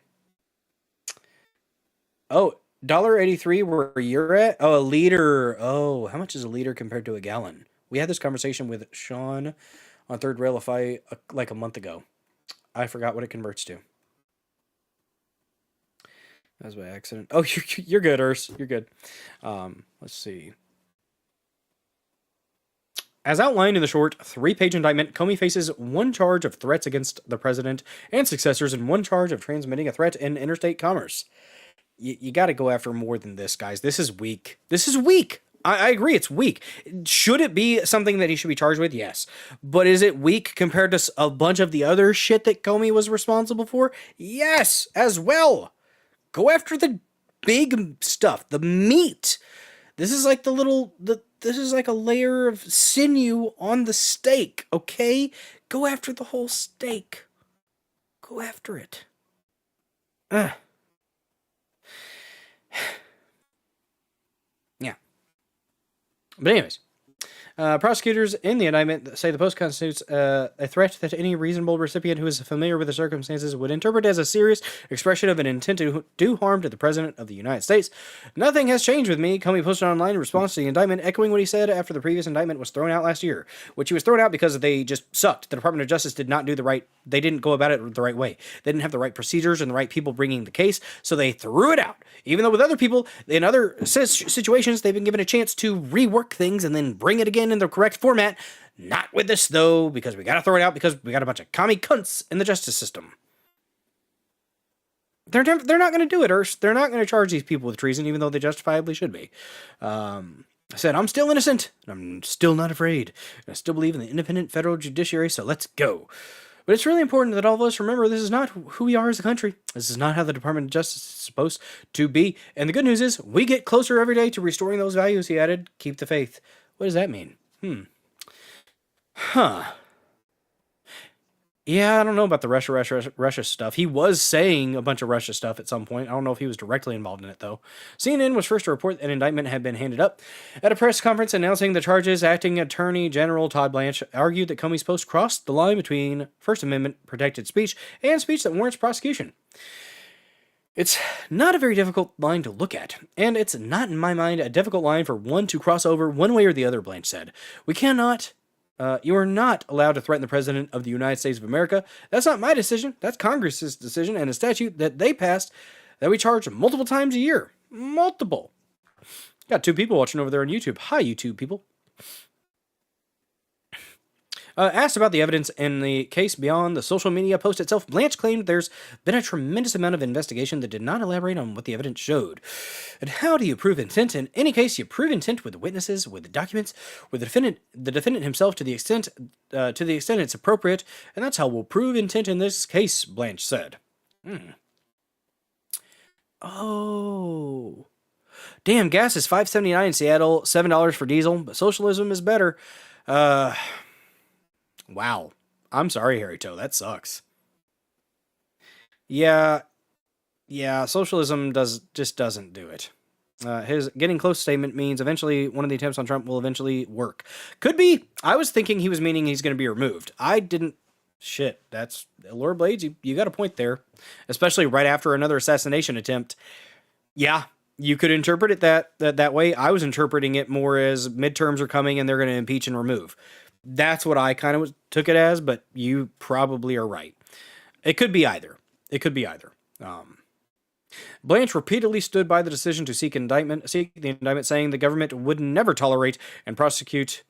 Oh... $1.83 where you're at? Oh, a liter. Oh, how much is a liter compared to a gallon? We had this conversation with Sean on Third Rail like a month ago. I forgot what it converts to. That was by accident. Oh, you're good, Urs. You're good. Let's see. As outlined in the short 3-page indictment, Comey faces 1 charge of threats against the president and successors and 1 charge of transmitting a threat in interstate commerce. You got to go after more than this, guys. This is weak. This is weak. I agree, it's weak. Should it be something that he should be charged with? Yes. But is it weak compared to a bunch of the other shit that Comey was responsible for? Yes, as well. Go after the big stuff, the meat. This is like the this is like a layer of sinew on the steak, okay? Go after the whole steak. Go after it. Yeah. But anyways, prosecutors in the indictment say the post constitutes a threat that any reasonable recipient who is familiar with the circumstances would interpret as a serious expression of an intent to do harm to the President of the United States. Nothing has changed with me, Comey posted online in response to the indictment, echoing what he said after the previous indictment was thrown out last year, which he was thrown out because they just sucked. The Department of Justice did not do they didn't go about it the right way. They didn't have the right procedures and the right people bringing the case, so they threw it out. Even though with other people, in other situations, they've been given a chance to rework things and then bring it again in the correct format. Not with this, though, because we gotta throw it out because we got a bunch of commie cunts in the justice system. They're not going to do it, Urs. They're not going to charge these people with treason, even though they justifiably should be. I said, I'm still innocent, and I'm still not afraid. And I still believe in the independent federal judiciary, so let's go. But it's really important that all of us remember this is not who we are as a country. This is not how the Department of Justice is supposed to be. And the good news is, we get closer every day to restoring those values, he added. Keep the faith. What does that mean? Yeah, I don't know about the Russia stuff. He was saying a bunch of Russia stuff at some point. I don't know if he was directly involved in it, though. CNN was first to report an indictment had been handed up. At a press conference announcing the charges, Acting Attorney General Todd Blanche argued that Comey's post crossed the line between First Amendment protected speech and speech that warrants prosecution. It's not a very difficult line to look at, and it's not, in my mind, a difficult line for one to cross over one way or the other, Blanche said. You are not allowed to threaten the President of the United States of America. That's not my decision. That's Congress's decision and a statute that they passed that we charge multiple times a year. Multiple. Got 2 people watching over there on YouTube. Hi, YouTube people. Asked about the evidence in the case beyond the social media post itself, Blanche claimed there's been a tremendous amount of investigation that did not elaborate on what the evidence showed. And how do you prove intent? In any case, you prove intent with witnesses, with the documents, with the defendant himself to the extent it's appropriate, and that's how we'll prove intent in this case, Blanche said. Oh. Damn, gas is $5.79 in Seattle, $7 for diesel, but socialism is better. Wow. I'm sorry, Harry Toe. That sucks. Yeah, socialism doesn't do it. His getting close statement means eventually one of the attempts on Trump will eventually work. Could be. I was thinking he was meaning he's going to be removed. I didn't. Shit, that's Laura Blades. You got a point there, especially right after another assassination attempt. Yeah, you could interpret it that way. I was interpreting it more as midterms are coming and they're going to impeach and remove. That's what I kind of took it as, but you probably are right. It could be either. Blanche repeatedly stood by the decision to seek the indictment, saying the government would never tolerate and prosecute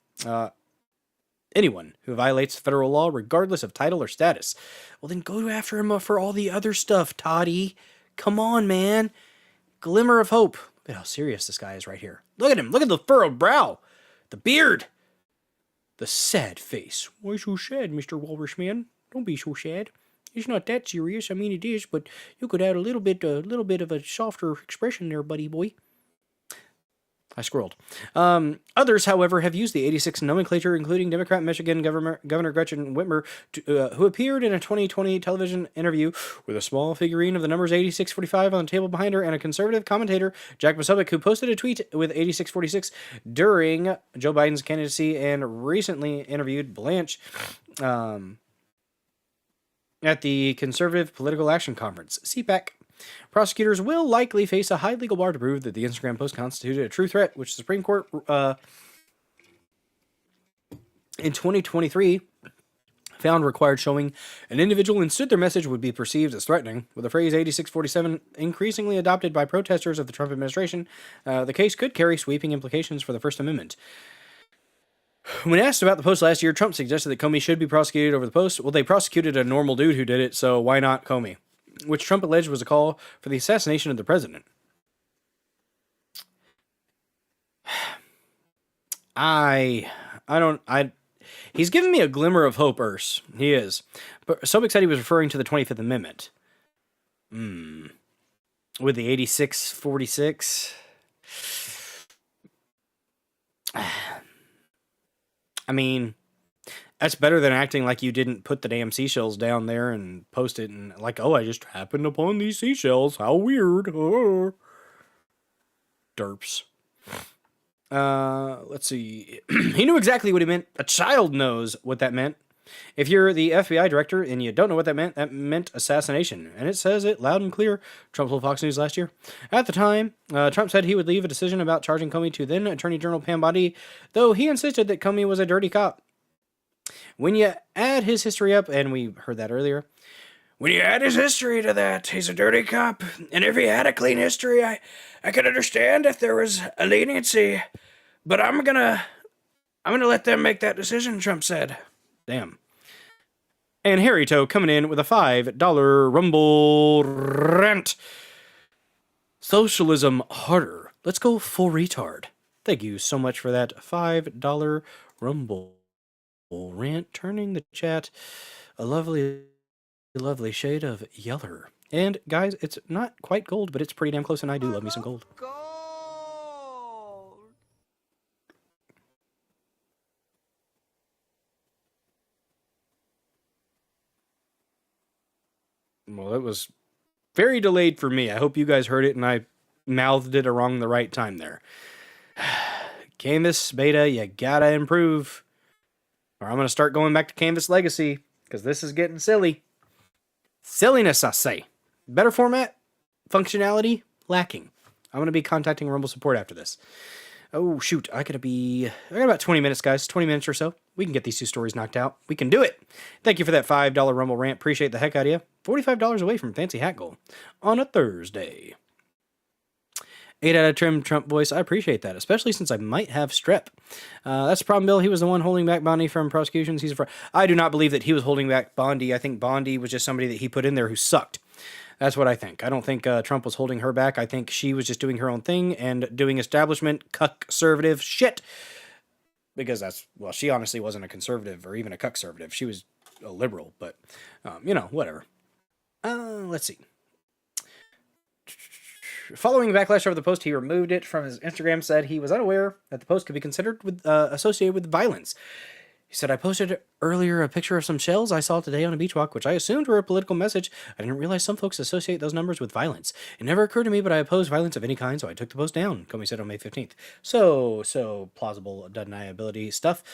anyone who violates federal law, regardless of title or status. Well, then go after him for all the other stuff, Toddy. Come on, man. Glimmer of hope. Look at how serious this guy is right here. Look at him. Look at the furrowed brow. The beard. The sad face. Why so sad, Mr. Walrusman? Don't be so sad. It's not that serious. I mean, it is, but you could add a little bit of a softer expression there, buddy boy. I scrolled. Others, however, have used the 86 nomenclature, including Democrat Michigan Governor Gretchen Whitmer, who appeared in a 2020 television interview with a small figurine of the numbers 8645 on the table behind her, and a conservative commentator, Jack Posobiec, who posted a tweet with 8646 during Joe Biden's candidacy, and recently interviewed Blanche at the Conservative Political Action Conference, CPAC. Prosecutors will likely face a high legal bar to prove that the Instagram post constituted a true threat, which the Supreme Court in 2023 found required showing an individual instead their message would be perceived as threatening. With the phrase 8647 increasingly adopted by protesters of the Trump administration, the case could carry sweeping implications for the First Amendment. When asked about the post last year, Trump suggested that Comey should be prosecuted over the post. Well, they prosecuted a normal dude who did it, so why not Comey? Which Trump alleged was a call for the assassination of the president. He's giving me a glimmer of hope, Urs. He is. But Sobek said he was referring to the 25th Amendment. With the 8646. I mean, that's better than acting like you didn't put the damn seashells down there and post it and like, oh, I just happened upon these seashells. How weird. Oh. Derps. Let's see. He knew exactly what he meant. A child knows what that meant. If you're the FBI director and you don't know what that meant assassination. And it says it loud and clear, Trump told Fox News last year. At the time, Trump said he would leave a decision about charging Comey to then Attorney General Pam Bondi, though he insisted that Comey was a dirty cop. When you add his history up, and we heard that earlier, when you add his history to that, he's a dirty cop. And if he had a clean history, I could understand if there was a leniency. But I'm gonna let them make that decision, Trump said. Damn. And Harry Toe coming in with a $5 Rumble rant. Socialism harder. Let's go full retard. Thank you so much for that $5 Rumble rant, turning the chat a lovely, lovely shade of yeller. And guys, it's not quite gold, but it's pretty damn close, and I do love me some gold. Well, it was very delayed for me. I hope you guys heard it and I mouthed it around the right time there. Canvas beta, you gotta improve. Or I'm going to start going back to Canvas Legacy, because this is getting silly. Silliness, I say. Better format, functionality, lacking. I'm going to be contacting Rumble support after this. Oh, shoot. I got about 20 minutes, guys. 20 minutes or so. We can get these two stories knocked out. We can do it. Thank you for that $5 Rumble rant. Appreciate the heck out of you. $45 away from Fancy Hat Goal on a Thursday. 8 out of trim Trump voice. I appreciate that, especially since I might have strep. That's the problem, Bill. He was the one holding back Bondi from prosecutions. I do not believe that he was holding back Bondi. I think Bondi was just somebody that he put in there who sucked. That's what I think. I don't think Trump was holding her back. I think she was just doing her own thing and doing establishment conservative shit. Because she honestly wasn't a conservative or even a conservative. She was a liberal, but, whatever. Let's see. Following backlash over the post, he removed it from his Instagram, said he was unaware that the post could be considered associated with violence. He said, I posted earlier a picture of some shells I saw today on a beach walk, which I assumed were a political message. I didn't realize some folks associate those numbers with violence. It never occurred to me, but I oppose violence of any kind, so I took the post down, Comey said on May 15th. So plausible deniability stuff,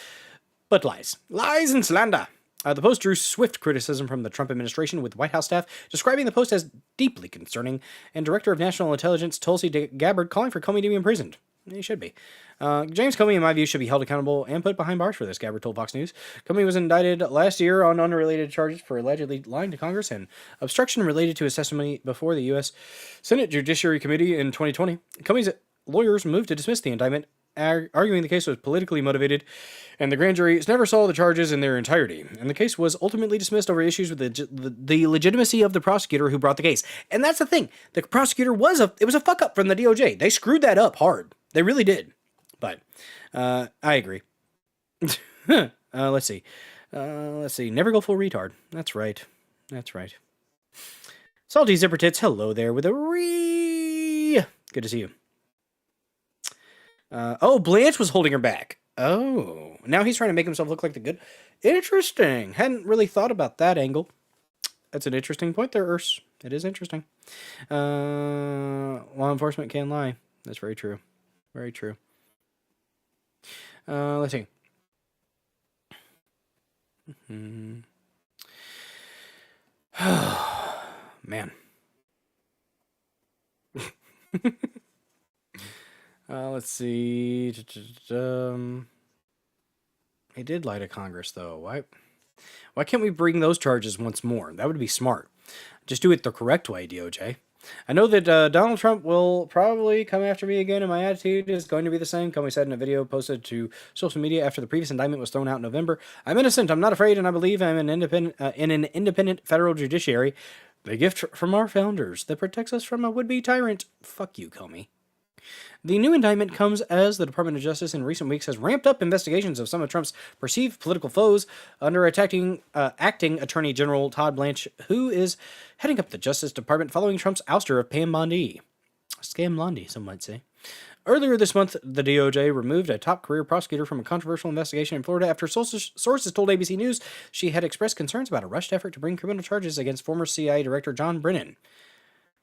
but lies. Lies and slander. The post drew swift criticism from the Trump administration, with White House staff describing the post as deeply concerning, and Director of National Intelligence Tulsi Gabbard calling for Comey to be imprisoned. He should be. James Comey, in my view, should be held accountable and put behind bars for this, Gabbard told Fox News. Comey was indicted last year on unrelated charges for allegedly lying to Congress and obstruction related to his testimony before the U.S. Senate Judiciary Committee in 2020. Comey's lawyers moved to dismiss the indictment, arguing the case was politically motivated, and the grand jury never saw the charges in their entirety. And the case was ultimately dismissed over issues with the legitimacy of the prosecutor who brought the case. And that's the thing. The prosecutor was a fuck up from the DOJ. They screwed that up hard. They really did. But I agree. Let's see. Never go full retard. That's right. Salty Zipper Tits, hello there with a Good to see you. Blanche was holding her back. Oh, now he's trying to make himself look like the good. Interesting. Hadn't really thought about that angle. That's an interesting point there, Urs. It is interesting. Law enforcement can lie. That's very true. Very true. Let's see. Man. Let's see. He did lie to Congress, though. Why can't we bring those charges once more? That would be smart. Just do it the correct way, DOJ. I know that Donald Trump will probably come after me again, and my attitude is going to be the same. Comey said in a video posted to social media after the previous indictment was thrown out in November. I'm innocent. I'm not afraid, and I believe I'm in an independent federal judiciary. The gift from our founders that protects us from a would-be tyrant. Fuck you, Comey. The new indictment comes as the Department of Justice in recent weeks has ramped up investigations of some of Trump's perceived political foes under acting Attorney General Todd Blanche, who is heading up the Justice Department following Trump's ouster of Pam Bondi. Scam Blondie, some might say. Earlier this month, the DOJ removed a top career prosecutor from a controversial investigation in Florida after sources told ABC News she had expressed concerns about a rushed effort to bring criminal charges against former CIA Director John Brennan.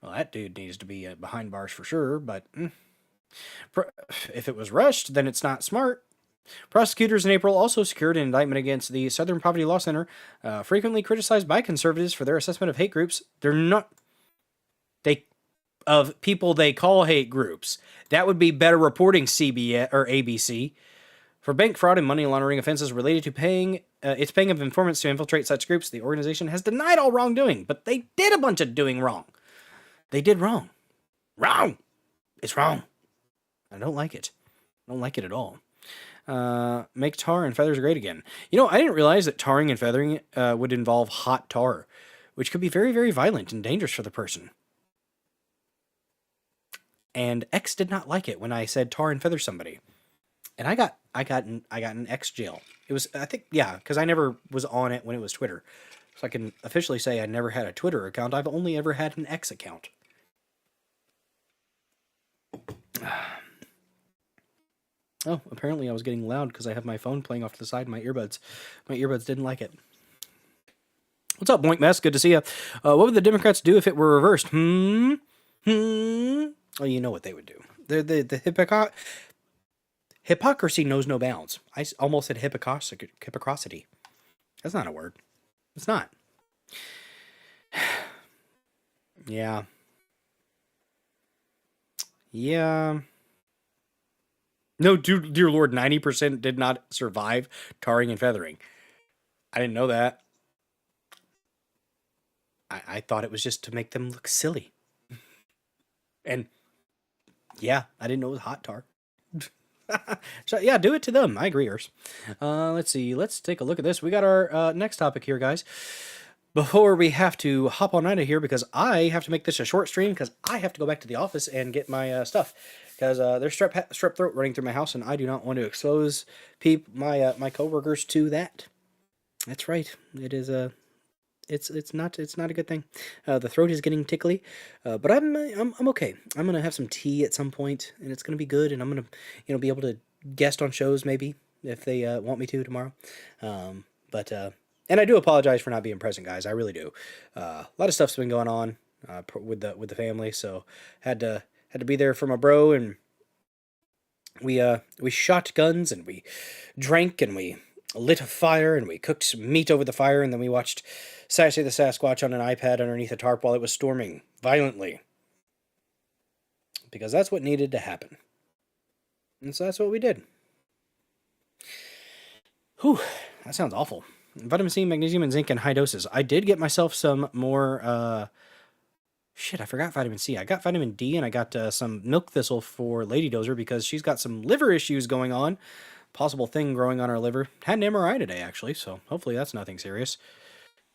Well, that dude needs to be behind bars for sure, but if it was rushed, then it's not smart. Prosecutors in April also secured an indictment against the Southern Poverty Law Center, frequently criticized by conservatives for their assessment of hate groups. Of people they call hate groups. That would be better reporting, CBS or ABC. For bank fraud and money laundering offenses related to paying of informants to infiltrate such groups, the organization has denied all wrongdoing, but they did a bunch of doing wrong. They did wrong. Wrong! It's wrong. I don't like it. I don't like it at all. Make tar and feathers great again. You know, I didn't realize that tarring and feathering would involve hot tar, which could be very, very violent and dangerous for the person. And X did not like it when I said tar and feather somebody, and I got an X jail. It was, I think, yeah, because I never was on it when it was Twitter, so I can officially say I never had a Twitter account. I've only ever had an X account. Oh, apparently I was getting loud because I have my phone playing off to the side of my earbuds. My earbuds didn't like it. What's up, Boink Mess? Good to see you. What would the Democrats do if it were reversed? Oh, you know what they would do. The hypocrisy knows no bounds. I almost said hypocrisy. That's not a word. It's not. Yeah. Yeah. No, dear Lord, 90% did not survive tarring and feathering. I didn't know that. I thought it was just to make them look silly. And yeah, I didn't know it was hot tar. So yeah, do it to them. I agree, Urs. Let's see. Let's take a look at this. We got our next topic here, guys. Before we have to hop on out of here, because I have to make this a short stream, because I have to go back to the office and get my stuff. Because there's strep throat running through my house, and I do not want to expose my coworkers to that. That's right. It is it's not a good thing. The throat is getting tickly, but I'm okay. I'm gonna have some tea at some point, and it's gonna be good. And I'm gonna be able to guest on shows maybe if they want me to tomorrow. And I do apologize for not being present, guys. I really do. A lot of stuff's been going on with the family, so had to be there for my bro, and we shot guns, and we drank, and we lit a fire, and we cooked some meat over the fire, and then we watched Sassy the Sasquatch on an iPad underneath a tarp while it was storming violently. Because that's what needed to happen. And so that's what we did. Whew, that sounds awful. Vitamin C, magnesium, and zinc in high doses. I did get myself some more, I forgot vitamin C. I got vitamin D, and I got some milk thistle for Lady Dozer because she's got some liver issues going on. Possible thing growing on her liver. Had an MRI today, actually, so hopefully that's nothing serious.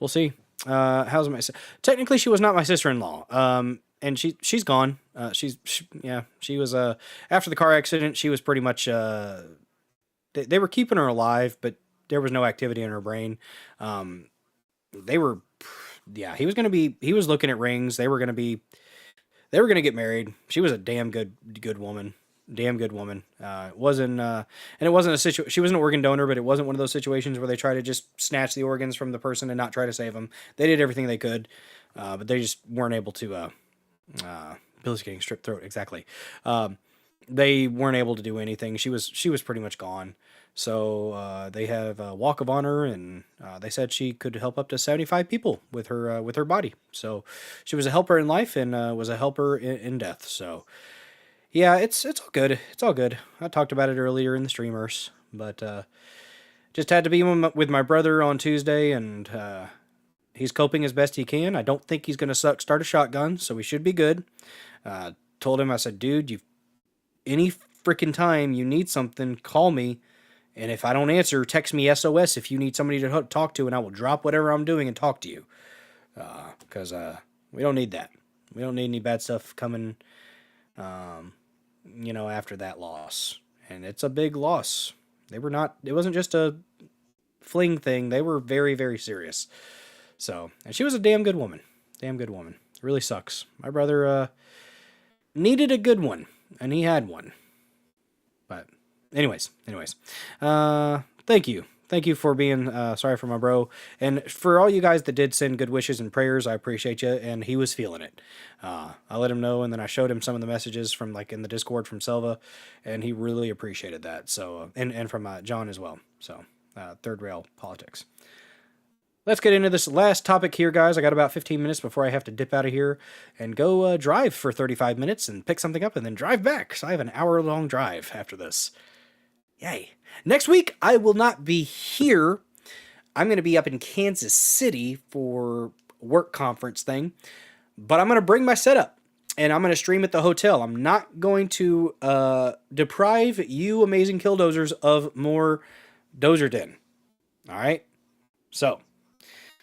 We'll see. How's my... Technically, she was not my sister-in-law. And she's gone. She was, after the car accident, she was pretty much, they were keeping her alive, but there was no activity in her brain. He was looking at rings. They were going to get married. She was a damn good woman. Damn good woman. It wasn't a situation. She was an organ donor, but it wasn't one of those situations where they try to just snatch the organs from the person and not try to save them. They did everything they could, but they just weren't able to. Billy's getting strep throat. Exactly. They weren't able to do anything. She was pretty much gone. So they have a walk of honor, and they said she could help up to 75 people with her body. So she was a helper in life and was a helper in death. So. Yeah, it's all good. It's all good. I talked about it earlier in the streamers, but just had to be with my brother on Tuesday, and he's coping as best he can. I don't think he's going to start a shotgun, so we should be good. Told him, I said, dude, any freaking time you need something, call me, and if I don't answer, text me SOS if you need somebody to talk to, and I will drop whatever I'm doing and talk to you. Because we don't need that. We don't need any bad stuff coming after that loss. And it's a big loss. It wasn't just a fling thing. They were very, very serious. So, and she was a damn good woman. Damn good woman. It really sucks. My brother, needed a good one, and he had one. But anyways, thank you. Thank you for being sorry for my bro. And for all you guys that did send good wishes and prayers, I appreciate you. And he was feeling it. I let him know, and then I showed him some of the messages from like in the Discord from Selva, and he really appreciated that. So, and from John as well. So, third rail politics. Let's get into this last topic here, guys. I got about 15 minutes before I have to dip out of here and go drive for 35 minutes and pick something up and then drive back. So I have an hour-long drive after this. Yay. Next week, I will not be here. I'm going to be up in Kansas City for a work conference thing. But I'm going to bring my setup, and I'm going to stream at the hotel. I'm not going to deprive you amazing killdozers of more Dozer Den. All right? So...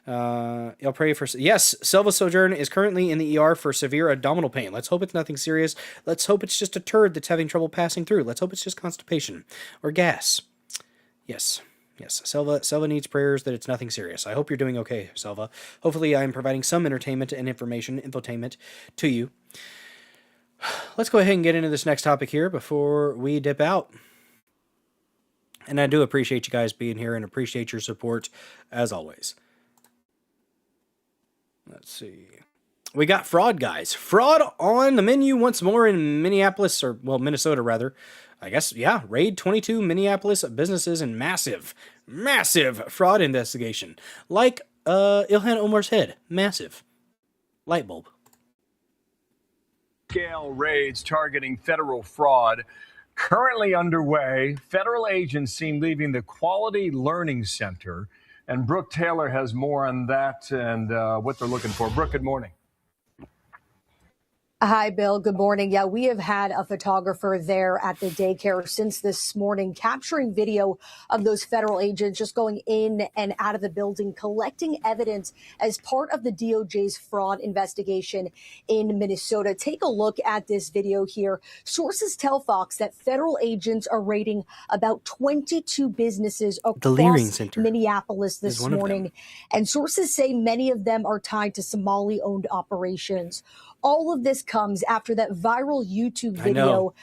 y'all pray for... Yes, Selva Sojourn is currently in the ER for severe abdominal pain. Let's hope it's nothing serious. Let's hope it's just a turd that's having trouble passing through. Let's hope it's just constipation or gas. Yes. Selva needs prayers that it's nothing serious. I hope you're doing okay, Selva. Hopefully I'm providing some entertainment and infotainment to you. Let's go ahead and get into this next topic here before we dip out. And I do appreciate you guys being here and appreciate your support as always. Let's see. We got fraud, guys. Fraud on the menu once more in Minneapolis, or, well, Minnesota, rather. I guess, yeah. Raid 22 Minneapolis businesses and massive fraud investigation. Like Ilhan Omar's head. Massive. Light bulb. Scale raids targeting federal fraud currently underway. Federal agents seen leaving the Quality Learning Center. And Brooke Taylor has more on that and what they're looking for. Brooke, good morning. Hi, Bill. Good morning. Yeah, we have had a photographer there at the daycare since this morning, capturing video of those federal agents just going in and out of the building, collecting evidence as part of the DOJ's fraud investigation in Minnesota. Take a look at this video here. Sources tell Fox that federal agents are raiding about 22 businesses The Learing across Center Minneapolis this morning. And sources say many of them are tied to Somali-owned operations. All of this comes after that viral YouTube video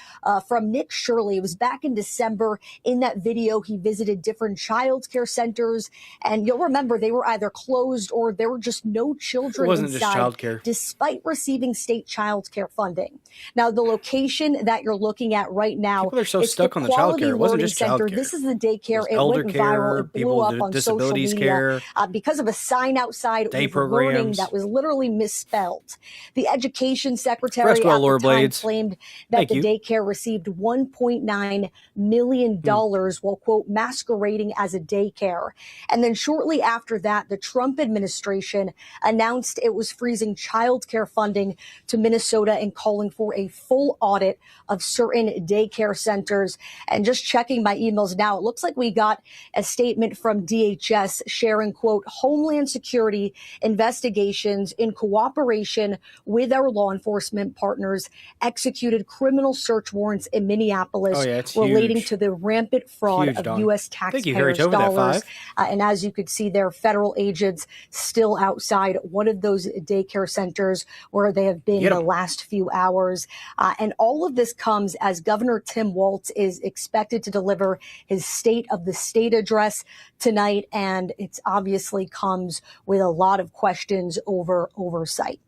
from Nick Shirley. It was back in December. In that video, he visited different child care centers. And you'll remember they were either closed or there were just no children inside, despite receiving state child care funding. Now, the location that you're looking at right now, people are so stuck on the child care. It wasn't just child care. This is the daycare. It elder went care, viral. It blew up on social media because of a sign outside day with programs. learning that was literally misspelled. The education secretary at the time claimed that the daycare received $1.9 million while, quote, masquerading as a daycare. And then shortly after that, the Trump administration announced it was freezing child care funding to Minnesota and calling for a full audit of certain daycare centers. And just checking my emails now, it looks like we got a statement from DHS sharing, quote, Homeland Security investigations in cooperation with our law enforcement partners executed criminal search warrants in Minneapolis relating to the rampant fraud of U.S. taxpayers' dollars. And as you could see there, federal agents still outside one of those daycare centers where they have been the last few hours. And all of this comes as Governor Tim Walz is expected to deliver his State of the State address tonight. And it's obviously comes with a lot of questions over oversight.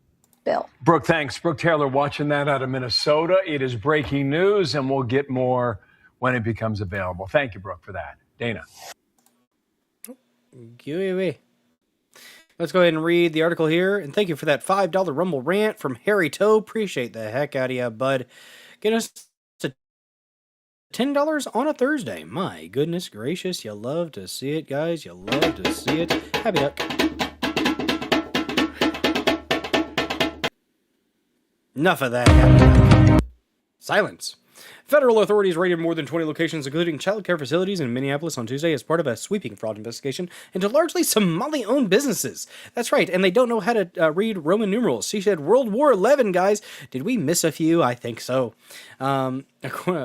Bill. Brooke, thanks. Brooke Taylor watching that out of Minnesota. It is breaking news, and we'll get more when it becomes available. Thank you, Brooke, for that. Dana. Let's go ahead and read the article here. And thank you for that $5 Rumble rant from Harry Toe. Appreciate the heck out of you, bud. Get us to $10 on a Thursday. My goodness gracious. You love to see it, guys. You love to see it. Happy duck. Enough of that. Silence. Federal authorities raided more than 20 locations, including childcare facilities in Minneapolis on Tuesday as part of a sweeping fraud investigation into largely Somali-owned businesses. That's right, and they don't know how to read Roman numerals. She said World War XI, guys. Did we miss a few? I think so.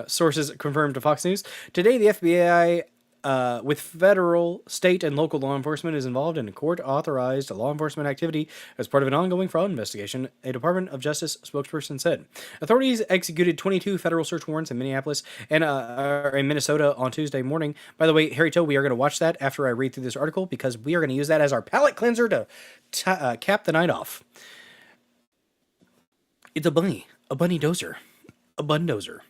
Sources confirmed to Fox News. Today, the FBI with federal, state, and local law enforcement is involved in a court-authorized law enforcement activity as part of an ongoing fraud investigation, a Department of Justice spokesperson said. Authorities executed 22 federal search warrants in Minneapolis and in Minnesota on Tuesday morning. By the way, Harry Toe, we are going to watch that after I read through this article because we are going to use that as our palate cleanser to cap the night off. It's a bunny dozer, a bun dozer.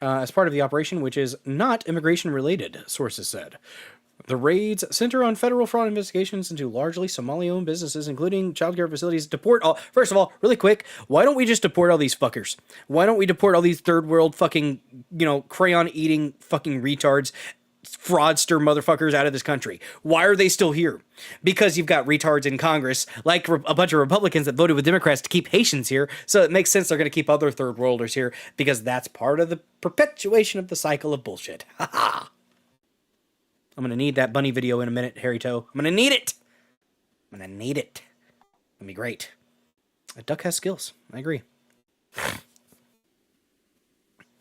As part of the operation, which is not immigration-related, sources said. The raids center on federal fraud investigations into largely Somali-owned businesses, including childcare facilities. First of all, really quick, why don't we just deport all these fuckers? Why don't we deport all these third-world fucking, crayon-eating fucking retards, fraudster motherfuckers out of this country? Why are they still here? Because you've got retards in Congress, like a bunch of Republicans that voted with Democrats to keep Haitians here, so it makes sense they're going to keep other third worlders here, because that's part of the perpetuation of the cycle of bullshit. Ha ha! I'm going to need that bunny video in a minute, Harry Toe. I'm going to need it! I'm going to need it. It'll be great. A duck has skills. I agree.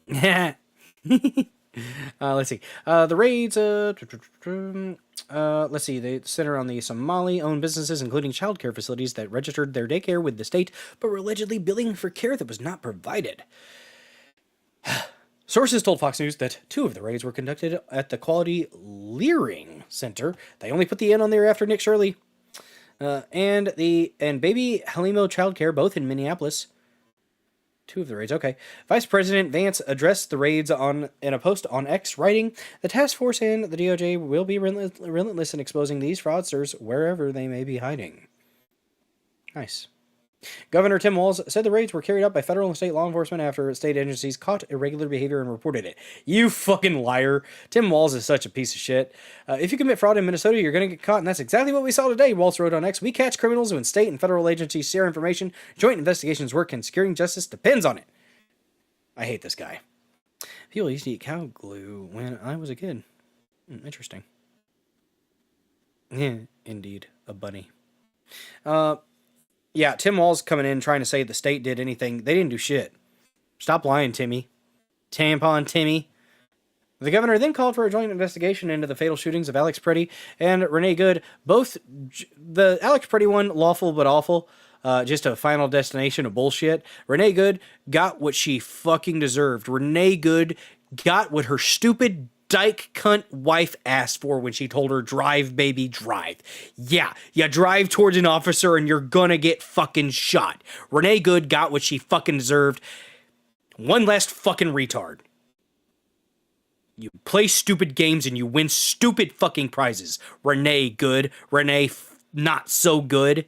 Yeah. Let's see. The raids, let's see. They center on the Somali-owned businesses, including childcare facilities that registered their daycare with the state, but were allegedly billing for care that was not provided. Sources told Fox News that 2 of the raids were conducted at the quality Learing Center. They only put the N on there after Nick Shirley. And Baby Halimo Childcare, both in Minneapolis. 2 of the raids, okay. Vice President Vance addressed the raids in a post on X, writing, "The task force and the DOJ will be relentless in exposing these fraudsters wherever they may be hiding." Nice. Governor Tim Walz said the raids were carried out by federal and state law enforcement after state agencies caught irregular behavior and reported it. You fucking liar. Tim Walz is such a piece of shit. If you commit fraud in Minnesota, you're going to get caught, and that's exactly what we saw today, Walz wrote on X. "We catch criminals when state and federal agencies share information. Joint investigations work, and securing justice depends on it." I hate this guy. People used to eat cow glue when I was a kid. Interesting. Yeah, indeed. A bunny. Yeah, Tim Walz coming in trying to say the state did anything. They didn't do shit. Stop lying, Timmy. Tampon Timmy. The governor then called for a joint investigation into the fatal shootings of Alex Pretty and Renee Good. Both, the Alex Pretty one, lawful but awful. Just a final destination of bullshit. Renee Good got what she fucking deserved. Renee Good got what her stupid dyke cunt wife asked for when she told her, "Drive, baby, drive." Yeah, you drive towards an officer and you're gonna get fucking shot. Renee Good got what she fucking deserved. One last fucking retard. You play stupid games and you win stupid fucking prizes. Renee Good. Renee not so good.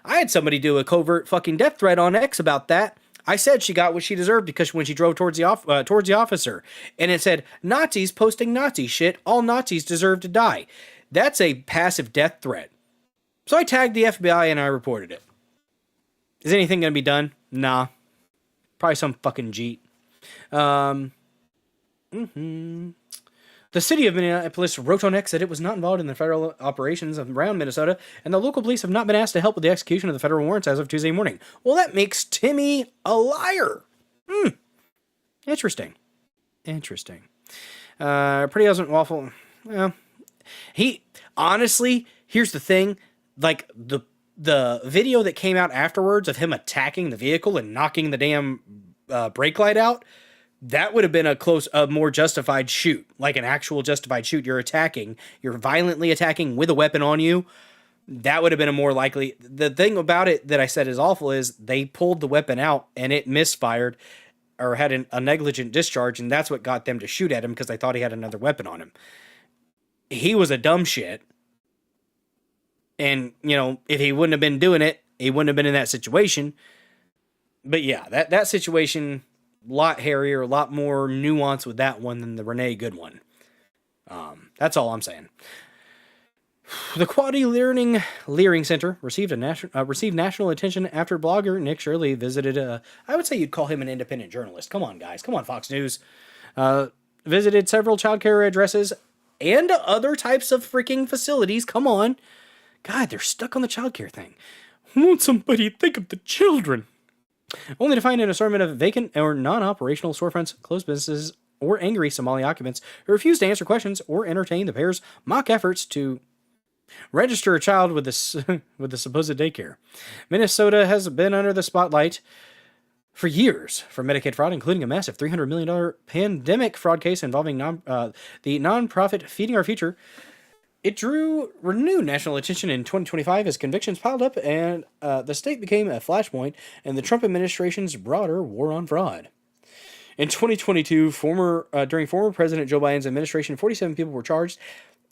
I had somebody do a covert fucking death threat on X about that. I said she got what she deserved because when she drove towards the officer, and it said, "Nazis posting Nazi shit, all Nazis deserve to die." That's a passive death threat. So I tagged the FBI and I reported it. Is anything going to be done? Nah. Probably some fucking jeet. The city of Minneapolis wrote on X that it was not involved in the federal operations around Minnesota, and the local police have not been asked to help with the execution of the federal warrants as of Tuesday morning. Well, that makes Timmy a liar. Interesting. Pretty wasn't waffle. Well, honestly, here's the thing. Like, the video that came out afterwards of him attacking the vehicle and knocking the damn brake light out, that would have been a more justified shoot, like an actual justified shoot. You're violently attacking with a weapon on you. That would have been a more likely. The thing about it that I said is awful is they pulled the weapon out and it misfired or had a negligent discharge, and that's what got them to shoot at him because they thought he had another weapon on him. He was a dumb shit. And, if he wouldn't have been doing it, he wouldn't have been in that situation. But yeah, that situation, a lot hairier, a lot more nuance with that one than the Renee Good one. That's all I'm saying. The Quality Learing Center received national attention after blogger Nick Shirley visited I would say you'd call him an independent journalist. Come on, guys. Come on, Fox News. Visited several childcare addresses and other types of freaking facilities. Come on. God, they're stuck on the childcare thing. Won't somebody think of the children? Only to find an assortment of vacant or non-operational storefronts, closed businesses, or angry Somali occupants who refused to answer questions or entertain the pair's mock efforts to register a child with this with the supposed daycare. Minnesota has been under the spotlight for years for Medicaid fraud, including a massive $300 million pandemic fraud case involving the nonprofit Feeding Our Future. It drew renewed national attention in 2025 as convictions piled up and the state became a flashpoint in the Trump administration's broader war on fraud. In 2022, during former President Joe Biden's administration, 47 people were charged.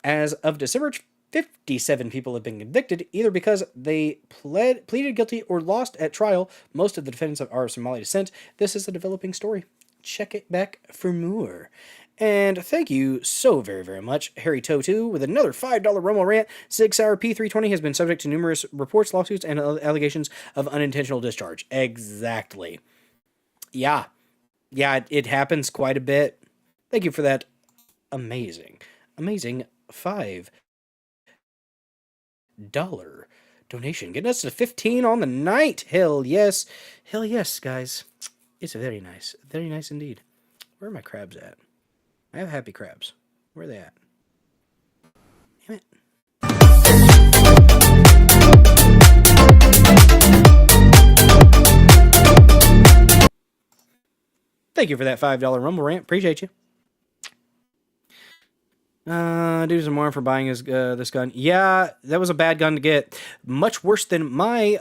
As of December, 57 people have been convicted, either because they pleaded guilty or lost at trial. Most of the defendants are of Somali descent. This is a developing story. Check it back for more. And thank you so very, very much, Harry Totu, with another $5 Romo rant. Sig Sauer P320 has been subject to numerous reports, lawsuits, and allegations of unintentional discharge. Exactly. Yeah, it happens quite a bit. Thank you for that amazing $5 donation. Getting us to 15 on the night. Hell yes, guys. It's very nice indeed. Where are my crabs at? I have happy crabs. Where are they at? Damn it. Thank you for that $5 Rumble rant. Appreciate you. Do some more for buying this gun. Yeah, that was a bad gun to get. Much worse than my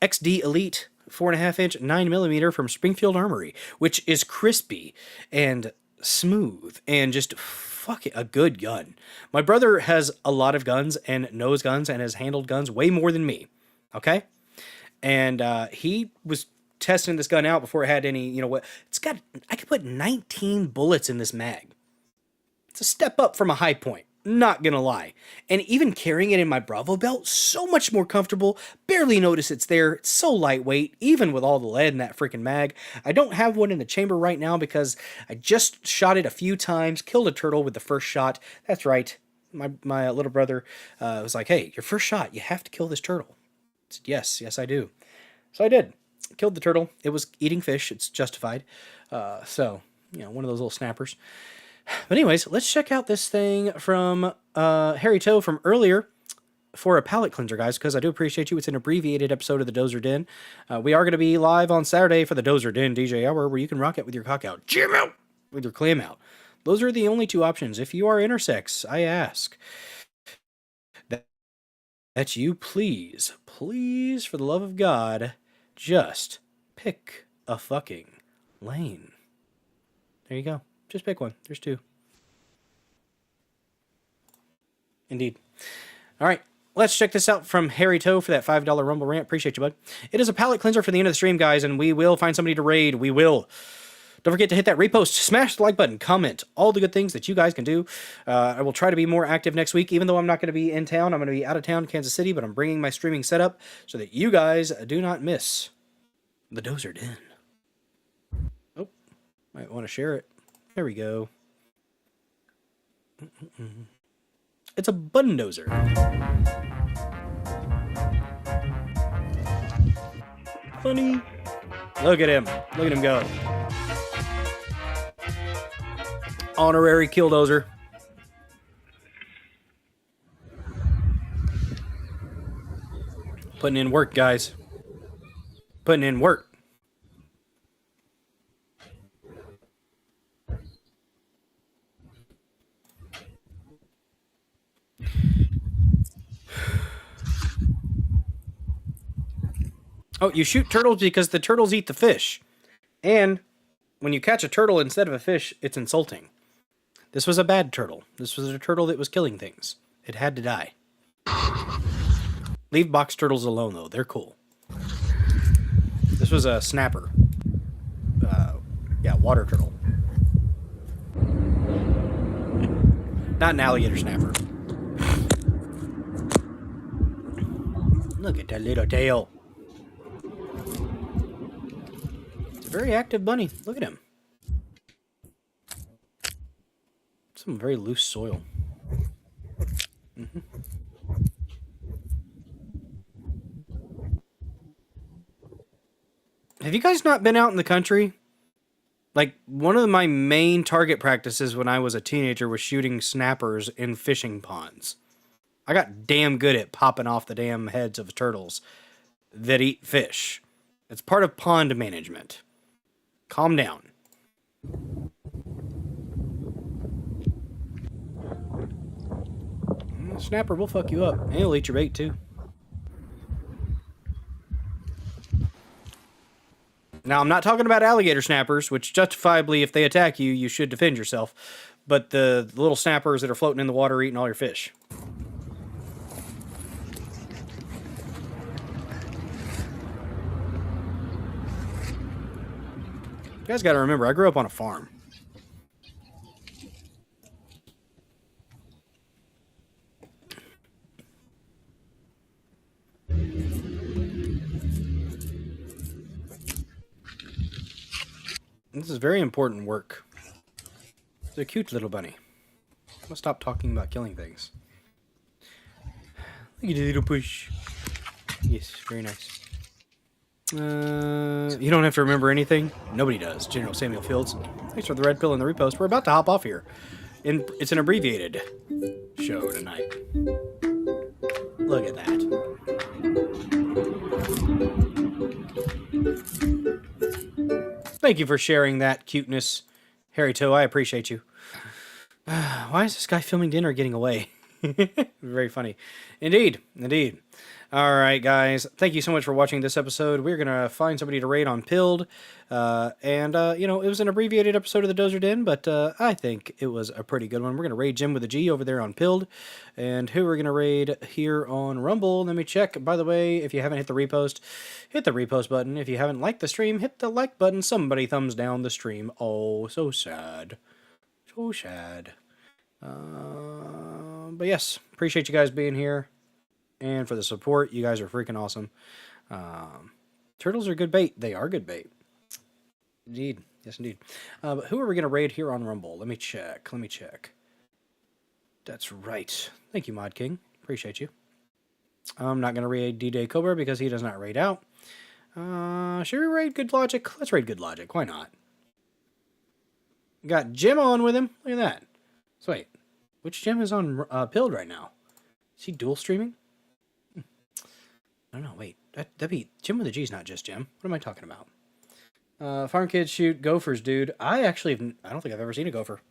XD Elite 4.5-inch 9mm from Springfield Armory, which is crispy and smooth and just fucking a good gun. My brother has a lot of guns and knows guns and has handled guns way more than me. Okay? And he was testing this gun out before it had any, I could put 19 bullets in this mag. It's a step up from a high point, not gonna lie. And even carrying it in my Bravo belt, so much more comfortable. Barely notice it's there. It's so lightweight, even with all the lead in that freaking mag. I don't have one in the chamber right now because I just shot it a few times, killed a turtle with the first shot. That's right. My little brother was like, hey, your first shot, you have to kill this turtle. I said, yes, I do. So I did. Killed the turtle. It was eating fish. It's justified. So, one of those little snappers. But anyways, let's check out this thing from Harry Toe from earlier for a palate cleanser, guys, because I do appreciate you. It's an abbreviated episode of the Dozer Den. We are going to be live on Saturday for the Dozer Den DJ Hour, where you can rock it with your cock out, jam out, with your clam out. Those are the only two options. If you are intersex, I ask that you please, for the love of God, just pick a fucking lane. There you go. Just pick one. There's two. Indeed. All right. Let's check this out from Harry Toe for that $5 Rumble rant. Appreciate you, bud. It is a palate cleanser for the end of the stream, guys, and we will find somebody to raid. We will. Don't forget to hit that repost, smash the like button, comment, all the good things that you guys can do. I will try to be more active next week, even though I'm not going to be in town. I'm going to be out of town, Kansas City, but I'm bringing my streaming setup so that you guys do not miss the Dozer Den. Oh, might want to share it. There we go. It's a bulldozer. Funny. Look at him. Look at him go. Honorary killdozer. Putting in work, guys. Putting in work. Oh, you shoot turtles because the turtles eat the fish. And when you catch a turtle instead of a fish, it's insulting. This was a bad turtle. This was a turtle that was killing things. It had to die. Leave box turtles alone, though. They're cool. This was a snapper. Water turtle. Not an alligator snapper. Look at that little tail. It's a very active bunny. Look at him. Some very loose soil. Have you guys not been out in the country? Like, one of my main target practices when I was a teenager was shooting snappers in fishing ponds. I got damn good at popping off the damn heads of turtles that eat fish. It's part of pond management. Calm down. Snapper will fuck you up. And he'll eat your bait, too. Now, I'm not talking about alligator snappers, which justifiably, if they attack you, you should defend yourself. But the little snappers that are floating in the water eating all your fish. You guys got to remember, I grew up on a farm. This is very important work. It's a cute little bunny. I'm gonna stop talking about killing things. Look at the little push. Yes, very nice. You don't have to remember anything. Nobody does. General Samuel Fields. Thanks for the red pill and the repost. We're about to hop off here. It's an abbreviated show tonight. Look at that. Thank you for sharing that cuteness, Harry Toe. I appreciate you. Why is this guy filming dinner getting away? Very funny. Indeed. Indeed. All right, guys. Thank you so much for watching this episode. We're going to find somebody to raid on Pilled. You know, it was an abbreviated episode of the Dozer Den, but I think it was a pretty good one. We're going to raid Jim with a G over there on Pilled. And who we're going to raid here on Rumble. Let me check. By the way, if you haven't hit the repost button. If you haven't liked the stream, hit the like button. Somebody thumbs down the stream. Oh, so sad. So sad. But yes, appreciate you guys being here. And for the support, you guys are freaking awesome. Turtles are good bait. They are good bait. Indeed. Yes, indeed. But who are we going to raid here on Rumble? Let me check. That's right. Thank you, Mod King. Appreciate you. I'm not going to raid D-Day Cobra because he does not raid out. Should we raid Good Logic? Let's raid Good Logic. Why not? Got Jim on with him. Look at that. So wait. Which Jim is on Pilled right now? Is he dual streaming? I don't know, wait. That'd be... Jim with a G is not just Jim. What am I talking about? Farm kids shoot gophers, dude. I don't think I've ever seen a gopher.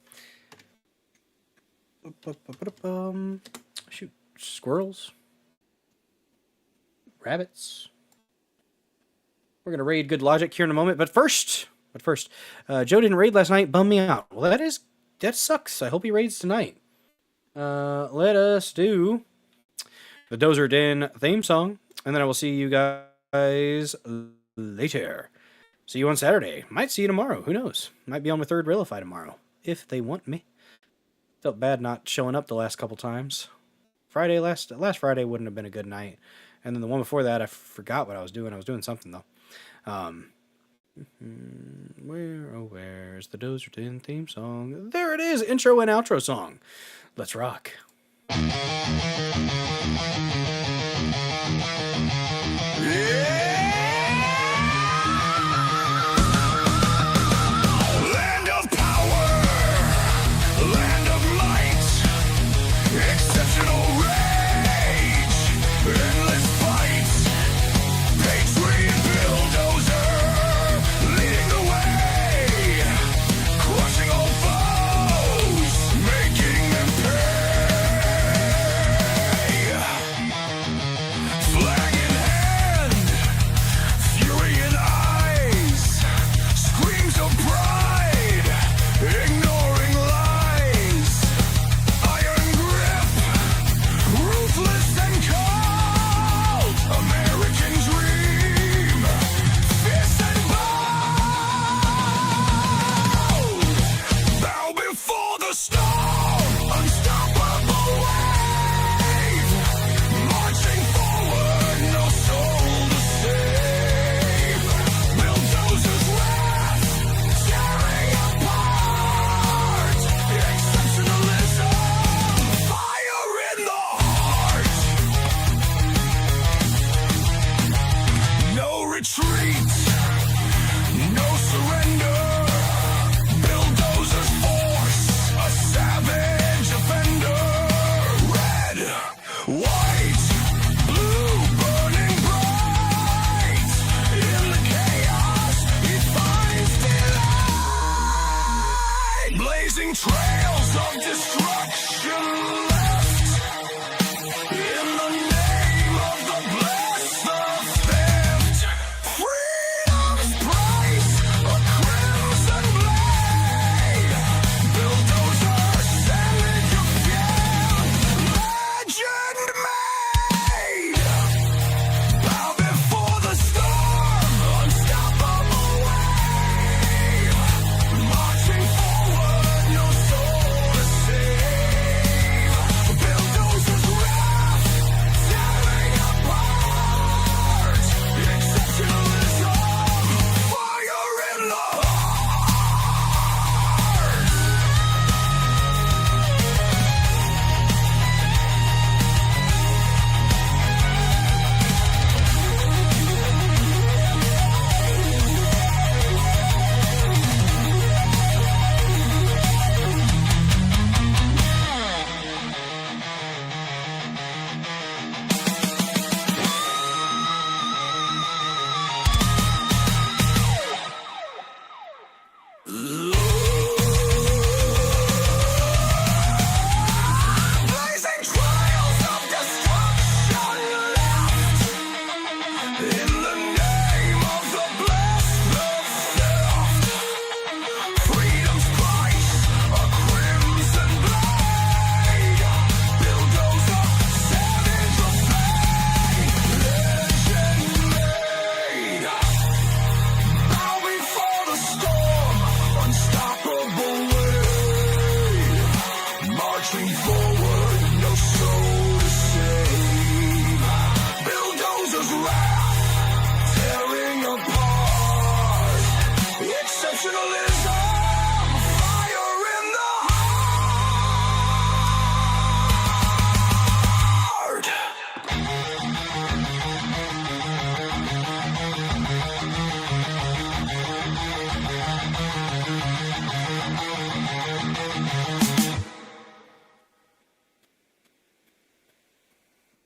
Shoot squirrels. Rabbits. We're going to raid Good Logic here in a moment. But first, Joe didn't raid last night. Bummed me out. Well, that sucks. I hope he raids tonight. Let us do the Dozer Den theme song. And then I will see you guys later. See you on Saturday. Might see you tomorrow. Who knows? Might be on my third Railify tomorrow. If they want me. Felt bad not showing up the last couple times. Last Friday wouldn't have been a good night. And then the one before that, I forgot what I was doing. I was doing something, though. Where's the Dozer Den theme song? There it is. Intro and outro song. Let's rock. Land of power, land of might, exceptional rage, endless fight, patriot bulldozer, leading the way, crushing all foes, making them pay.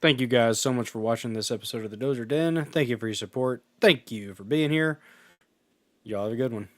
Thank you guys so much for watching this episode of the Dozer Den. Thank you for your support. Thank you for being here. Y'all have a good one.